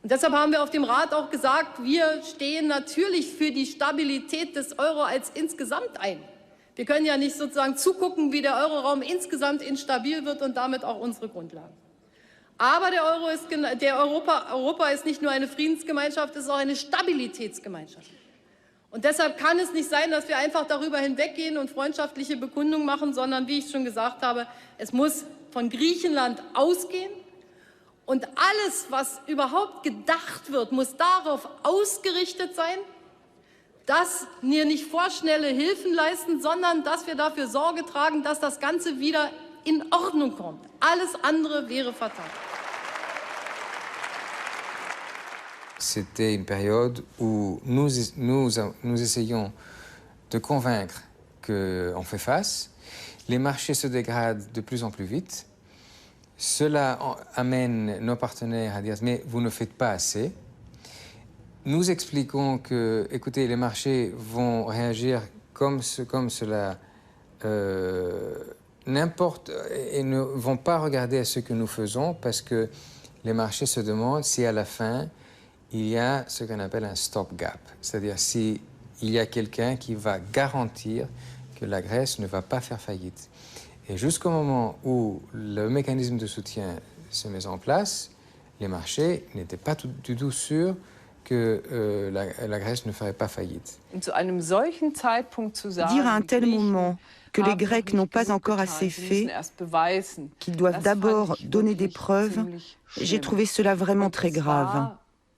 Und deshalb haben wir auf dem Rat auch gesagt, wir stehen natürlich für die Stabilität des Euro als insgesamt ein. Wir können ja nicht sozusagen zugucken, wie der Euroraum insgesamt instabil wird und damit auch unsere Grundlagen. Aber Europa ist nicht nur eine Friedensgemeinschaft, es ist auch eine Stabilitätsgemeinschaft. Und deshalb kann es nicht sein, dass wir einfach darüber hinweggehen und freundschaftliche Bekundungen machen, sondern, wie ich schon gesagt habe, es muss von Griechenland ausgehen. Und alles, was überhaupt gedacht wird, muss darauf ausgerichtet sein, dass wir nicht vorschnelle Hilfen leisten, sondern dass wir dafür Sorge tragen, dass das Ganze wieder in Ordnung kommt. Alles andere wäre fatal. C'était une période où nous essayons de convaincre qu'on fait face. Les marchés se dégradent de plus en plus vite. Cela amène nos partenaires à dire « mais vous ne faites pas assez ». Nous expliquons que, écoutez, les marchés vont réagir comme cela, n'importe, et ne vont pas regarder à ce que nous faisons, parce que les marchés se demandent si à la fin, il y a ce qu'on appelle un stop-gap, c'est-à-dire s'il y a quelqu'un qui va garantir que la Grèce ne va pas faire faillite. Et jusqu'au moment où le mécanisme de soutien se met en place, les marchés n'étaient pas du tout sûrs que la Grèce ne ferait pas faillite. Dire à un tel moment que les Grecs n'ont pas encore assez fait, qu'ils doivent d'abord donner des preuves, j'ai trouvé cela vraiment très grave.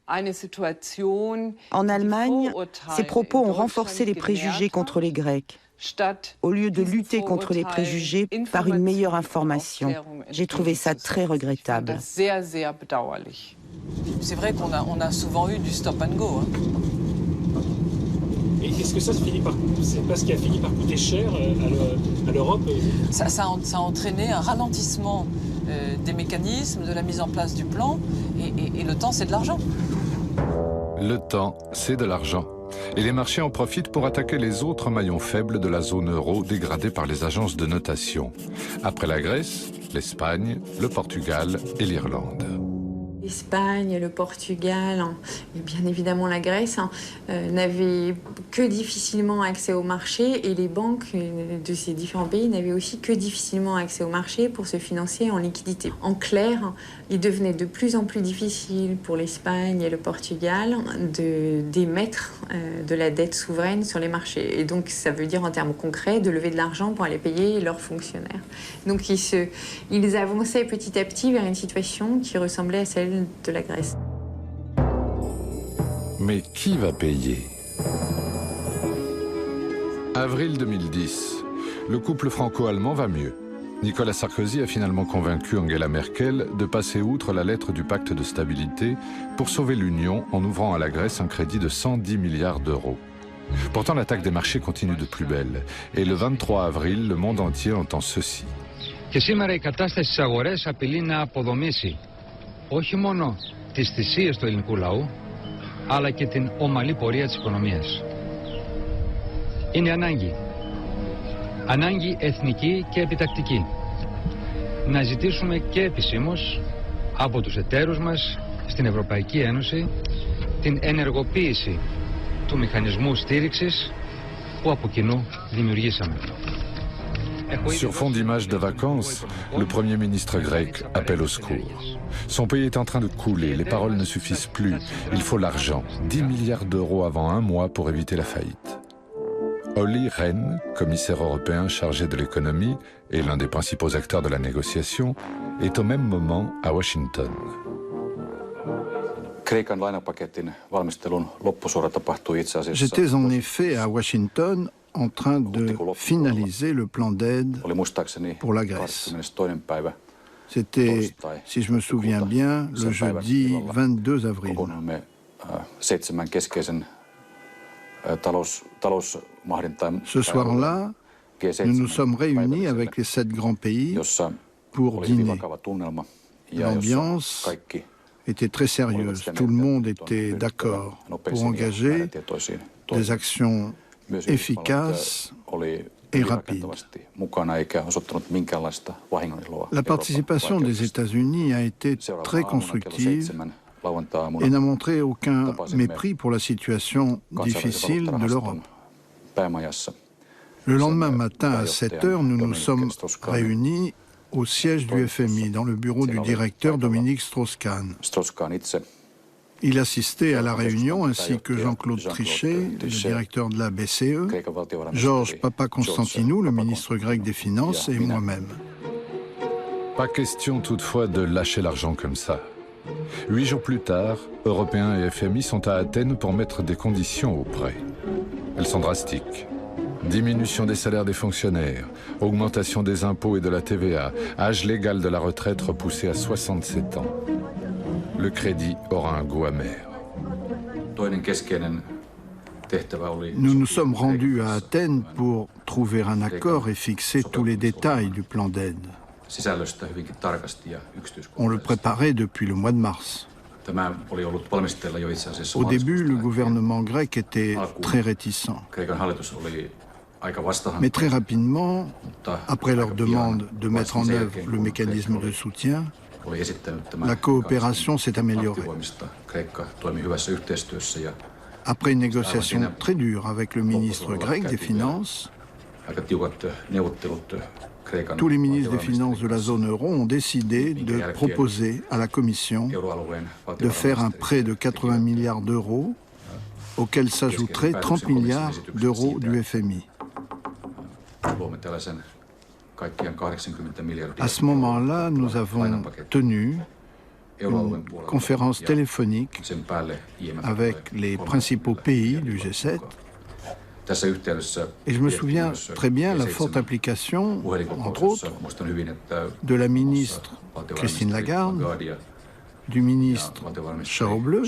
En Allemagne, ces propos ont renforcé les préjugés contre les Grecs, au lieu de lutter contre les préjugés par une meilleure information. J'ai trouvé ça très regrettable. C'est vrai qu'on a souvent eu du stop and go. Et est-ce que ça finit par... C'est pas ce qui a fini par coûter cher à l'Europe? Ça a entraîné un ralentissement des mécanismes, de la mise en place du plan, et le temps, c'est de l'argent. Le temps, c'est de l'argent. Et les marchés en profitent pour attaquer les autres maillons faibles de la zone euro dégradée par les agences de notation. Après la Grèce, l'Espagne, le Portugal et l'Irlande. L'Espagne, le Portugal et bien évidemment la Grèce n'avaient que difficilement accès au marché, et les banques de ces différents pays n'avaient aussi que difficilement accès au marché pour se financer en liquidité. En clair, il devenait de plus en plus difficile pour l'Espagne et le Portugal d'émettre de la dette souveraine sur les marchés. Et donc ça veut dire en termes concrets de lever de l'argent pour aller payer leurs fonctionnaires. Donc ils avançaient petit à petit vers une situation qui ressemblait à celle de la Grèce. Mais qui va payer? Avril 2010, le couple franco-allemand va mieux. Nicolas Sarkozy a finalement convaincu Angela Merkel de passer outre la lettre du pacte de stabilité pour sauver l'Union en ouvrant à la Grèce un crédit de 110 milliards d'euros. Pourtant, l'attaque des marchés continue de plus belle. Et le 23 avril, le monde entier entend ceci. Και σήμερα η κατάσταση στις αγορές απειλεί να αποδομήσει όχι μόνο τις θυσίες του ελληνικού λαού, αλλά και την ομαλή πορεία της οικονομίας. Είναι ανάγκη. Ανάγκη εθνική και επιτακτική. Να ζητήσουμε και επισήμως από τους εταίρους μας στην Ευρωπαϊκή Ένωση την ενεργοποίηση του μηχανισμού στήριξης που από κοινού δημιουργήσαμε. Sur fond d'images de vacances, le Premier ministre grec appelle au secours. Son pays est en train de couler, les paroles ne suffisent plus. Il faut l'argent, 10 milliards d'euros avant un mois pour éviter la faillite. Olli Rehn, commissaire européen chargé de l'économie et l'un des principaux acteurs de la négociation, est au même moment à Washington. J'étais en effet à Washington en train de finaliser le plan d'aide pour la Grèce. C'était, si je me souviens bien, le jeudi 22 avril. Ce soir-là, nous nous sommes réunis avec les 7 grands pays pour dîner. L'ambiance était très sérieuse. Tout le monde était d'accord pour engager des actions efficaces et rapides. La participation des États-Unis a été très constructive et n'a montré aucun mépris pour la situation difficile de l'Europe. Le lendemain matin à 7 heures, nous nous sommes réunis au siège du FMI, dans le bureau du directeur Dominique Strauss-Kahn. Il assistait à la réunion ainsi que Jean-Claude Trichet, le directeur de la BCE, Georges Papakonstantinou, le ministre grec des Finances, et moi-même. Pas question toutefois de lâcher l'argent comme ça. 8 jours plus tard, Européens et FMI sont à Athènes pour mettre des conditions au prêt. Elles sont drastiques. Diminution des salaires des fonctionnaires, augmentation des impôts et de la TVA, âge légal de la retraite repoussé à 67 ans. Le crédit aura un goût amer. Nous nous sommes rendus à Athènes pour trouver un accord et fixer tous les détails du plan d'aide. On le préparait depuis le mois de mars. Au début, le gouvernement grec était très réticent. Mais très rapidement, après leur demande de mettre en œuvre le mécanisme de soutien, la coopération s'est améliorée. Après une négociation très dure avec le ministre grec des Finances, tous les ministres des Finances de la zone euro ont décidé de proposer à la Commission de faire un prêt de 80 milliards d'euros, auquel s'ajouteraient 30 milliards d'euros du FMI. À ce moment-là, nous avons tenu une conférence téléphonique avec les principaux pays du G7. Et je me souviens très bien la forte implication, entre autres, de la ministre Christine Lagarde, du ministre Schäuble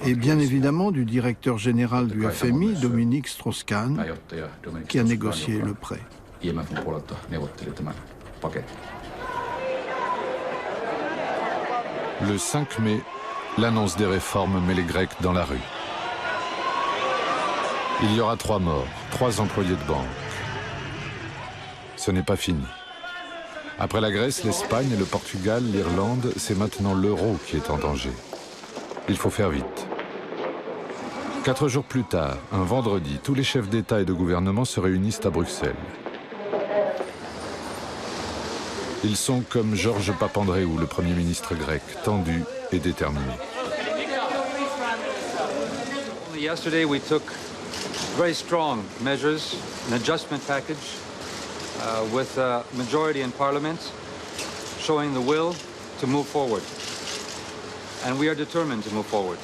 et bien évidemment du directeur général du FMI, Dominique Strauss-Kahn, qui a négocié le prêt. Le 5 mai, l'annonce des réformes met les Grecs dans la rue. Il y aura 3 morts, 3 employés de banque. Ce n'est pas fini. Après la Grèce, l'Espagne, le Portugal, l'Irlande, c'est maintenant l'euro qui est en danger. Il faut faire vite. 4 jours plus tard, un vendredi, tous les chefs d'État et de gouvernement se réunissent à Bruxelles. Ils sont comme Georges Papandréou, le Premier ministre grec, tendus et déterminés. Yesterday we took very strong measures, an adjustment package with a majority in Parliament showing the will to move forward. And we are determined to move forward.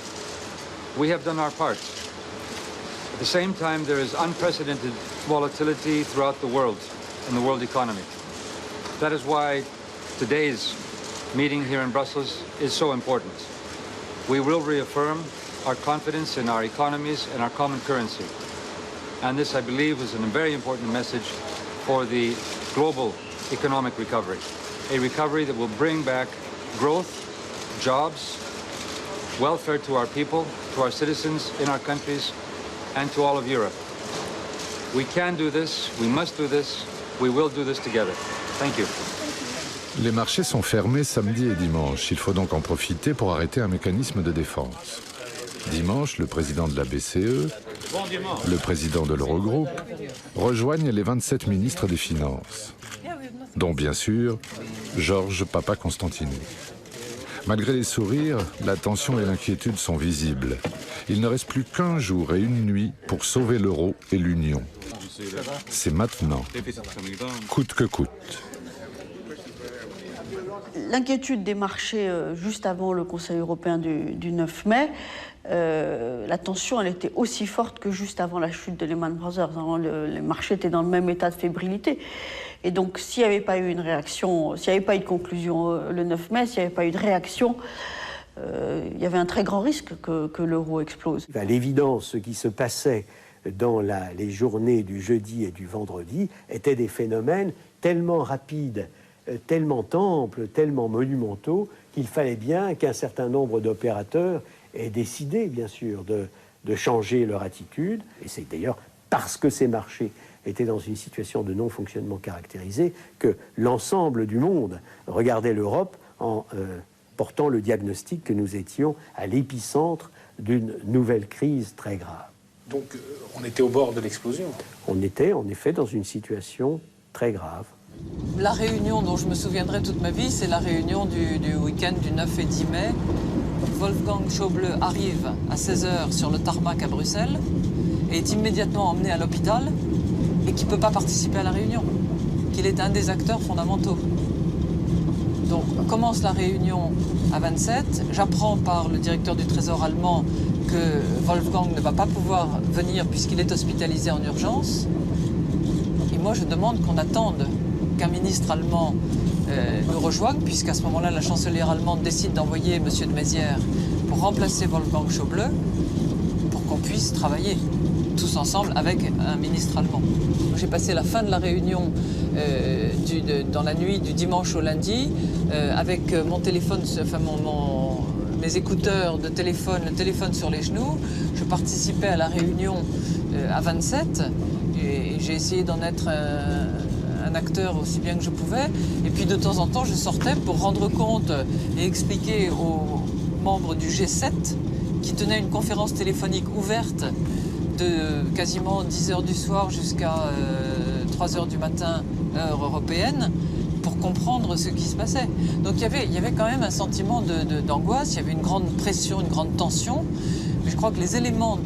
We have done our part. At the same time, there is unprecedented volatility throughout the world, in the world economy. That is why today's meeting here in Brussels is so important. We will reaffirm our confidence in our economies and our common currency. And this, I believe, is a very important message for the global economic recovery. A recovery that will bring back growth, jobs, welfare to our people, to our citizens in our countries, and to all of Europe. We can do this, we must do this, we will do this together. Thank you. Les marchés sont fermés samedi et dimanche. Il faut donc en profiter pour arrêter un mécanisme de défense. Dimanche, le président de la BCE, le président de l'Eurogroupe rejoignent les 27 ministres des Finances, dont bien sûr Georges Papakonstantinou. Malgré les sourires, la tension et l'inquiétude sont visibles. Il ne reste plus qu'un jour et une nuit pour sauver l'euro et l'Union. C'est maintenant, coûte que coûte. L'inquiétude des marchés juste avant le Conseil européen du 9 mai, la tension elle était aussi forte que juste avant la chute de Lehman Brothers. Les marchés étaient dans le même état de fébrilité. Et donc s'il n'y avait pas eu une réaction, s'il n'y avait pas eu de conclusion le 9 mai, s'il n'y avait pas eu de réaction, il y avait un très grand risque que l'euro explose. À l'évidence, ce qui se passait dans les journées du jeudi et du vendredi étaient des phénomènes tellement rapides, tellement amples, tellement monumentaux, qu'il fallait bien qu'un certain nombre d'opérateurs aient décidé, bien sûr, de changer leur attitude. Et c'est d'ailleurs parce que ces marchés étaient dans une situation de non-fonctionnement caractérisée que l'ensemble du monde regardait l'Europe en portant le diagnostic que nous étions à l'épicentre d'une nouvelle crise très grave. Donc on était au bord de l'explosion. On était en effet dans une situation très grave. La réunion dont je me souviendrai toute ma vie, c'est la réunion du week-end du 9 et 10 mai. Wolfgang Schäuble arrive à 16h sur le tarmac à Bruxelles et est immédiatement emmené à l'hôpital et qui ne peut pas participer à la réunion, qu'il est un des acteurs fondamentaux. Donc commence la réunion à 27, j'apprends par le directeur du Trésor allemand que Wolfgang ne va pas pouvoir venir puisqu'il est hospitalisé en urgence. Et moi je demande qu'on attende qu'un ministre allemand nous rejoigne, puisqu'à ce moment-là, la chancelière allemande décide d'envoyer M. de Maizière pour remplacer Wolfgang Schäuble, pour qu'on puisse travailler tous ensemble avec un ministre allemand. J'ai passé la fin de la réunion dans la nuit du dimanche au lundi, avec mon téléphone, enfin mes écouteurs de téléphone, le téléphone sur les genoux. Je participais à la réunion à 27 et j'ai essayé d'en être un acteur aussi bien que je pouvais. Et puis de temps en temps, je sortais pour rendre compte et expliquer aux membres du G7 qui tenaient une conférence téléphonique ouverte de quasiment 10h du soir jusqu'à 3h du matin, heure européenne, pour comprendre ce qui se passait. Donc il y avait quand même un sentiment d'angoisse, il y avait une grande pression, une grande tension. Mais je crois que les éléments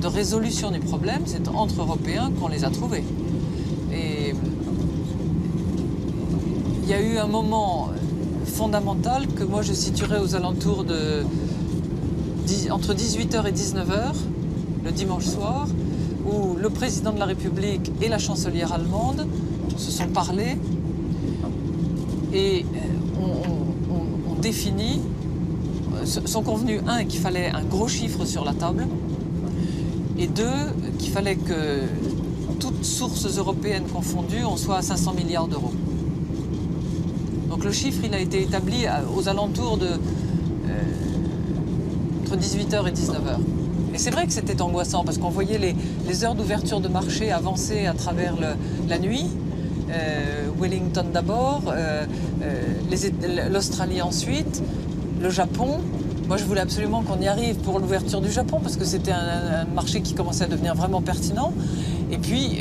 de résolution du problème, c'est entre Européens qu'on les a trouvés. Et il y a eu un moment fondamental que moi je situerais aux alentours entre 18h et 19h, le dimanche soir, où le président de la République et la chancelière allemande se sont parlé et ont défini, sont convenus, un, qu'il fallait un gros chiffre sur la table, et deux, qu'il fallait que toutes sources européennes confondues, on soit à 500 milliards d'euros. Donc le chiffre, il a été établi aux alentours entre 18h et 19h. Et c'est vrai que c'était angoissant parce qu'on voyait les heures d'ouverture de marché avancer à travers la nuit. Wellington d'abord, l'Australie ensuite, le Japon. Moi, je voulais absolument qu'on y arrive pour l'ouverture du Japon parce que c'était un marché qui commençait à devenir vraiment pertinent. Et puis,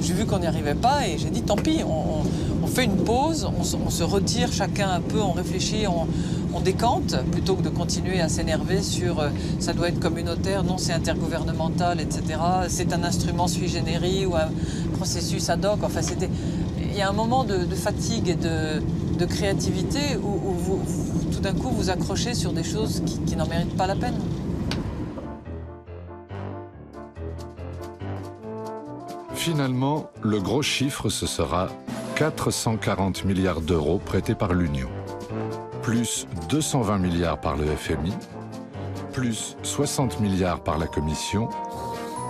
j'ai vu qu'on n'y arrivait pas et j'ai dit tant pis, on fait une pause, on se retire chacun un peu, on réfléchit, on décante plutôt que de continuer à s'énerver sur ça doit être communautaire, non c'est intergouvernemental, etc. C'est un instrument sui generis ou un processus ad hoc. Enfin, il y a un moment de fatigue et de créativité où tout d'un coup vous accrochez sur des choses qui n'en méritent pas la peine. Finalement, le gros chiffre, ce sera 440 milliards d'euros prêtés par l'Union, plus 220 milliards par le FMI, plus 60 milliards par la Commission,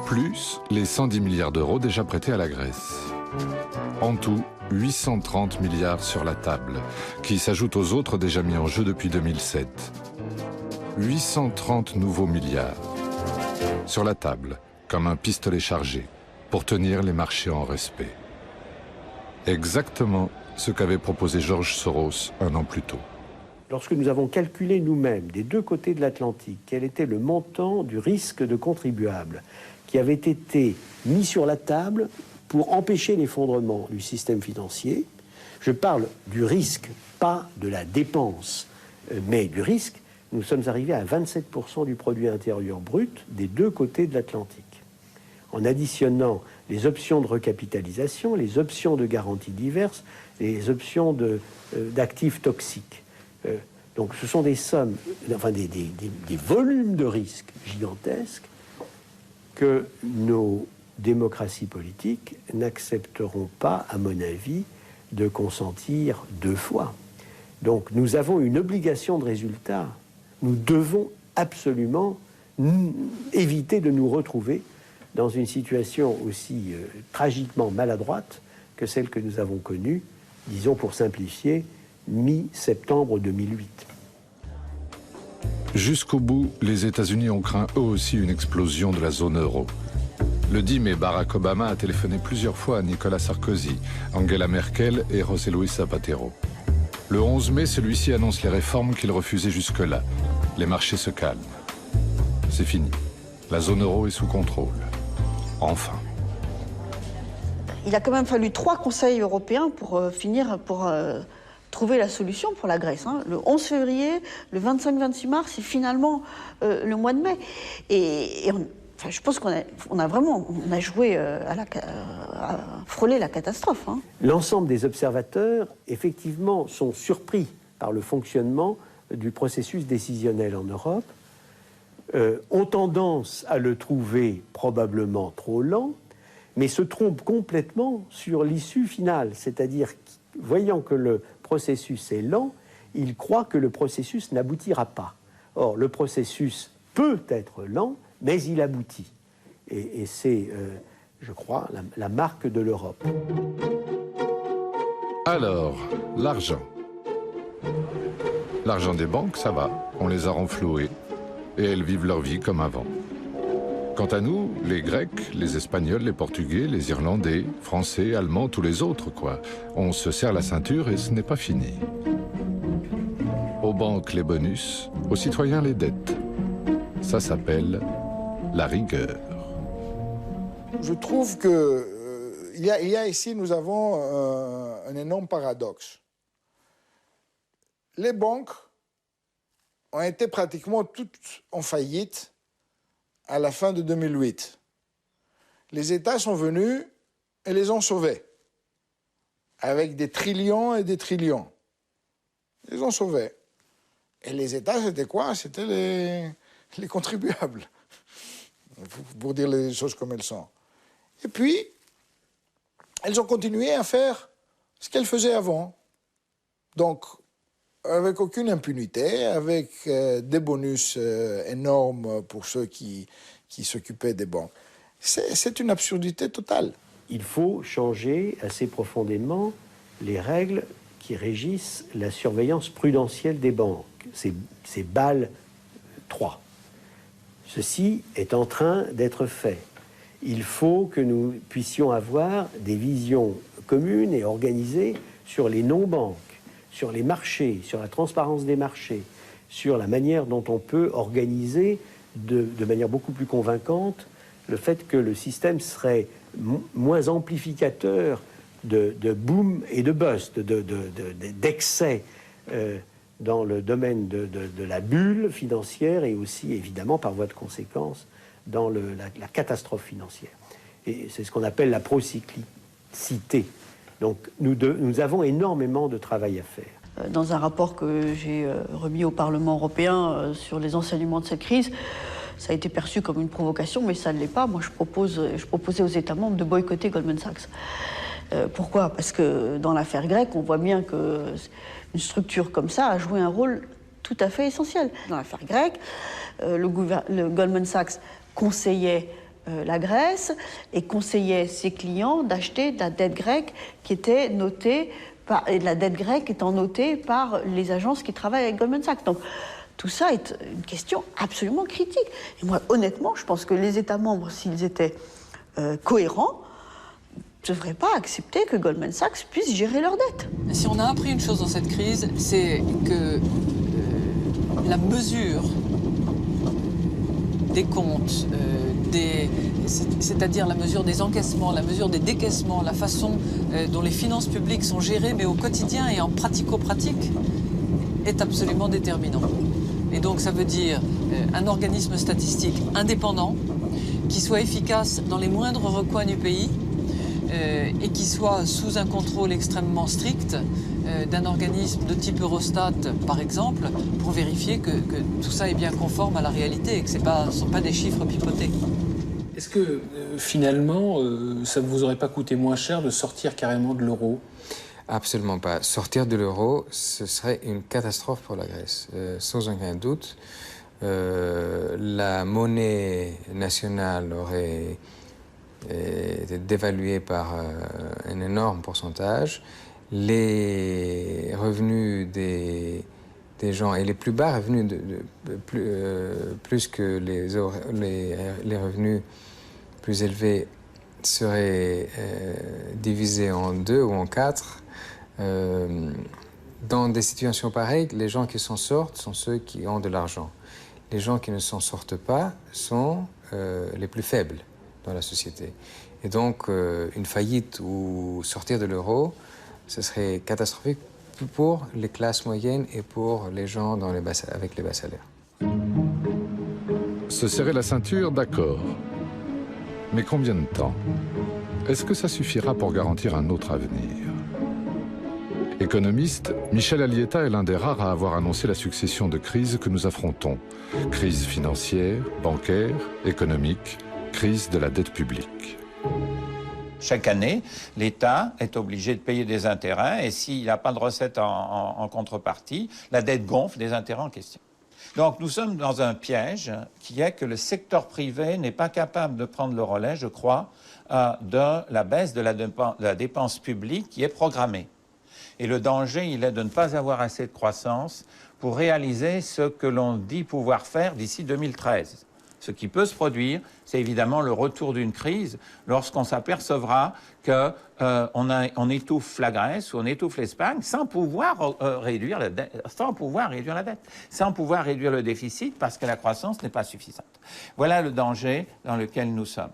plus les 110 milliards d'euros déjà prêtés à la Grèce. En tout, 830 milliards sur la table, qui s'ajoutent aux autres déjà mis en jeu depuis 2007. 830 nouveaux milliards sur la table, comme un pistolet chargé, pour tenir les marchés en respect. Exactement ce qu'avait proposé George Soros un an plus tôt. Lorsque nous avons calculé nous-mêmes, des deux côtés de l'Atlantique, quel était le montant du risque de contribuables qui avait été mis sur la table pour empêcher l'effondrement du système financier, je parle du risque, pas de la dépense, mais du risque, nous sommes arrivés à 27% du produit intérieur brut des deux côtés de l'Atlantique. En additionnant les options de recapitalisation, les options de garantie diverses, les options d'actifs toxiques. Donc ce sont des sommes, enfin des volumes de risques gigantesques que nos démocraties politiques n'accepteront pas, à mon avis, de consentir deux fois. Donc nous avons une obligation de résultat. Nous devons absolument éviter de nous retrouver dans une situation aussi tragiquement maladroite que celle que nous avons connue, disons pour simplifier, mi-septembre 2008. Jusqu'au bout, les États-Unis ont craint eux aussi une explosion de la zone euro. Le 10 mai, Barack Obama a téléphoné plusieurs fois à Nicolas Sarkozy, Angela Merkel et José Luis Zapatero. Le 11 mai, celui-ci annonce les réformes qu'il refusait jusque-là. Les marchés se calment. C'est fini. La zone euro est sous contrôle. Enfin. Il a quand même fallu 3 conseils européens pour trouver la solution pour la Grèce. Hein. Le 11 février, le 25-26 mars et finalement le mois de mai. Je pense qu'on a joué à frôler la catastrophe. Hein. L'ensemble des observateurs, effectivement, sont surpris par le fonctionnement du processus décisionnel en Europe, ont tendance à le trouver probablement trop lent, mais se trompent complètement sur l'issue finale. C'est-à-dire, voyant que le processus est lent, ils croient que le processus n'aboutira pas. Or, le processus peut être lent, mais il aboutit. Et c'est, je crois, la marque de l'Europe. Alors, l'argent. L'argent des banques, ça va, on les a renfloués, et elles vivent leur vie comme avant. Quant à nous, les Grecs, les Espagnols, les Portugais, les Irlandais, Français, Allemands, tous les autres, quoi, on se serre la ceinture et ce n'est pas fini. Aux banques, les bonus, aux citoyens, les dettes. Ça s'appelle la rigueur. Je trouve que il y a ici, nous avons un énorme paradoxe. Les banques ont été pratiquement toutes en faillite à la fin de 2008. Les États sont venus et les ont sauvés, avec des trillions et des trillions. Ils les ont sauvés. Et les États, c'était quoi? C'était les contribuables, pour dire les choses comme elles sont. Et puis, elles ont continué à faire ce qu'elles faisaient avant. Donc, avec aucune impunité, avec des bonus énormes pour ceux qui s'occupaient des banques. C'est une absurdité totale. Il faut changer assez profondément les règles qui régissent la surveillance prudentielle des banques. C'est Bâle 3. Ceci est en train d'être fait. Il faut que nous puissions avoir des visions communes et organisées sur les non-banques, sur les marchés, sur la transparence des marchés, sur la manière dont on peut organiser de manière beaucoup plus convaincante le fait que le système serait moins amplificateur de boom et de bust, d'excès dans le domaine de la bulle financière et aussi, évidemment, par voie de conséquence, dans la catastrophe financière. Et c'est ce qu'on appelle la procyclicité. Donc nous avons énormément de travail à faire. Dans un rapport que j'ai remis au Parlement européen sur les enseignements de cette crise, Ça a été perçu comme une provocation, mais ça ne l'est pas. Moi, je proposais aux États membres de boycotter Goldman Sachs. Pourquoi? Parce que dans l'affaire grecque, on voit bien qu'une structure comme ça a joué un rôle tout à fait essentiel. Dans l'affaire grecque, le Goldman Sachs conseillait la Grèce et conseillait ses clients d'acheter de la dette grecque qui était notée et de la dette grecque étant notée par les agences qui travaillent avec Goldman Sachs. Donc, tout ça est une question absolument critique. Et moi, honnêtement, je pense que les États membres, s'ils étaient cohérents, ne devraient pas accepter que Goldman Sachs puisse gérer leurs dettes. Si on a appris une chose dans cette crise, c'est que la mesure des comptes, c'est-à-dire la mesure des encaissements, la mesure des décaissements, la façon dont les finances publiques sont gérées, mais au quotidien et en pratico-pratique, est absolument déterminant. Et donc ça veut dire un organisme statistique indépendant, qui soit efficace dans les moindres recoins du pays, et qui soit sous un contrôle extrêmement strict d'un organisme de type Eurostat, par exemple, pour vérifier que tout ça est bien conforme à la réalité et que ce ne sont pas des chiffres pipotés. Est-ce que finalement, ça ne vous aurait pas coûté moins cher de sortir carrément de l'euro? Absolument pas. Sortir de l'euro, ce serait une catastrophe pour la Grèce, sans aucun doute. La monnaie nationale aurait été dévaluée par un énorme pourcentage. Les revenus des gens, et les plus bas revenus, plus que les revenus plus élevés, seraient divisés en 2 ou en 4. Dans des situations pareilles, les gens qui s'en sortent sont ceux qui ont de l'argent. Les gens qui ne s'en sortent pas sont les plus faibles dans la société. Et donc, une faillite ou sortir de l'euro, ce serait catastrophique pour les classes moyennes et pour les gens avec les bas salaires. Se serrer la ceinture, d'accord. Mais combien de temps? Est-ce que ça suffira pour garantir un autre avenir? Économiste, Michel Alieta est l'un des rares à avoir annoncé la succession de crises que nous affrontons. Crise financière, bancaire, économique, crise de la dette publique. Chaque année, l'État est obligé de payer des intérêts et s'il n'a pas de recettes en contrepartie, la dette gonfle des intérêts en question. Donc nous sommes dans un piège qui est que le secteur privé n'est pas capable de prendre le relais, je crois, de la baisse de la dépense publique qui est programmée. Et le danger, il est de ne pas avoir assez de croissance pour réaliser ce que l'on dit pouvoir faire d'ici 2013. Ce qui peut se produire, c'est évidemment le retour d'une crise lorsqu'on s'apercevra qu'on étouffe la Grèce ou on étouffe l'Espagne sans pouvoir réduire la dette, sans pouvoir réduire le déficit parce que la croissance n'est pas suffisante. Voilà le danger dans lequel nous sommes.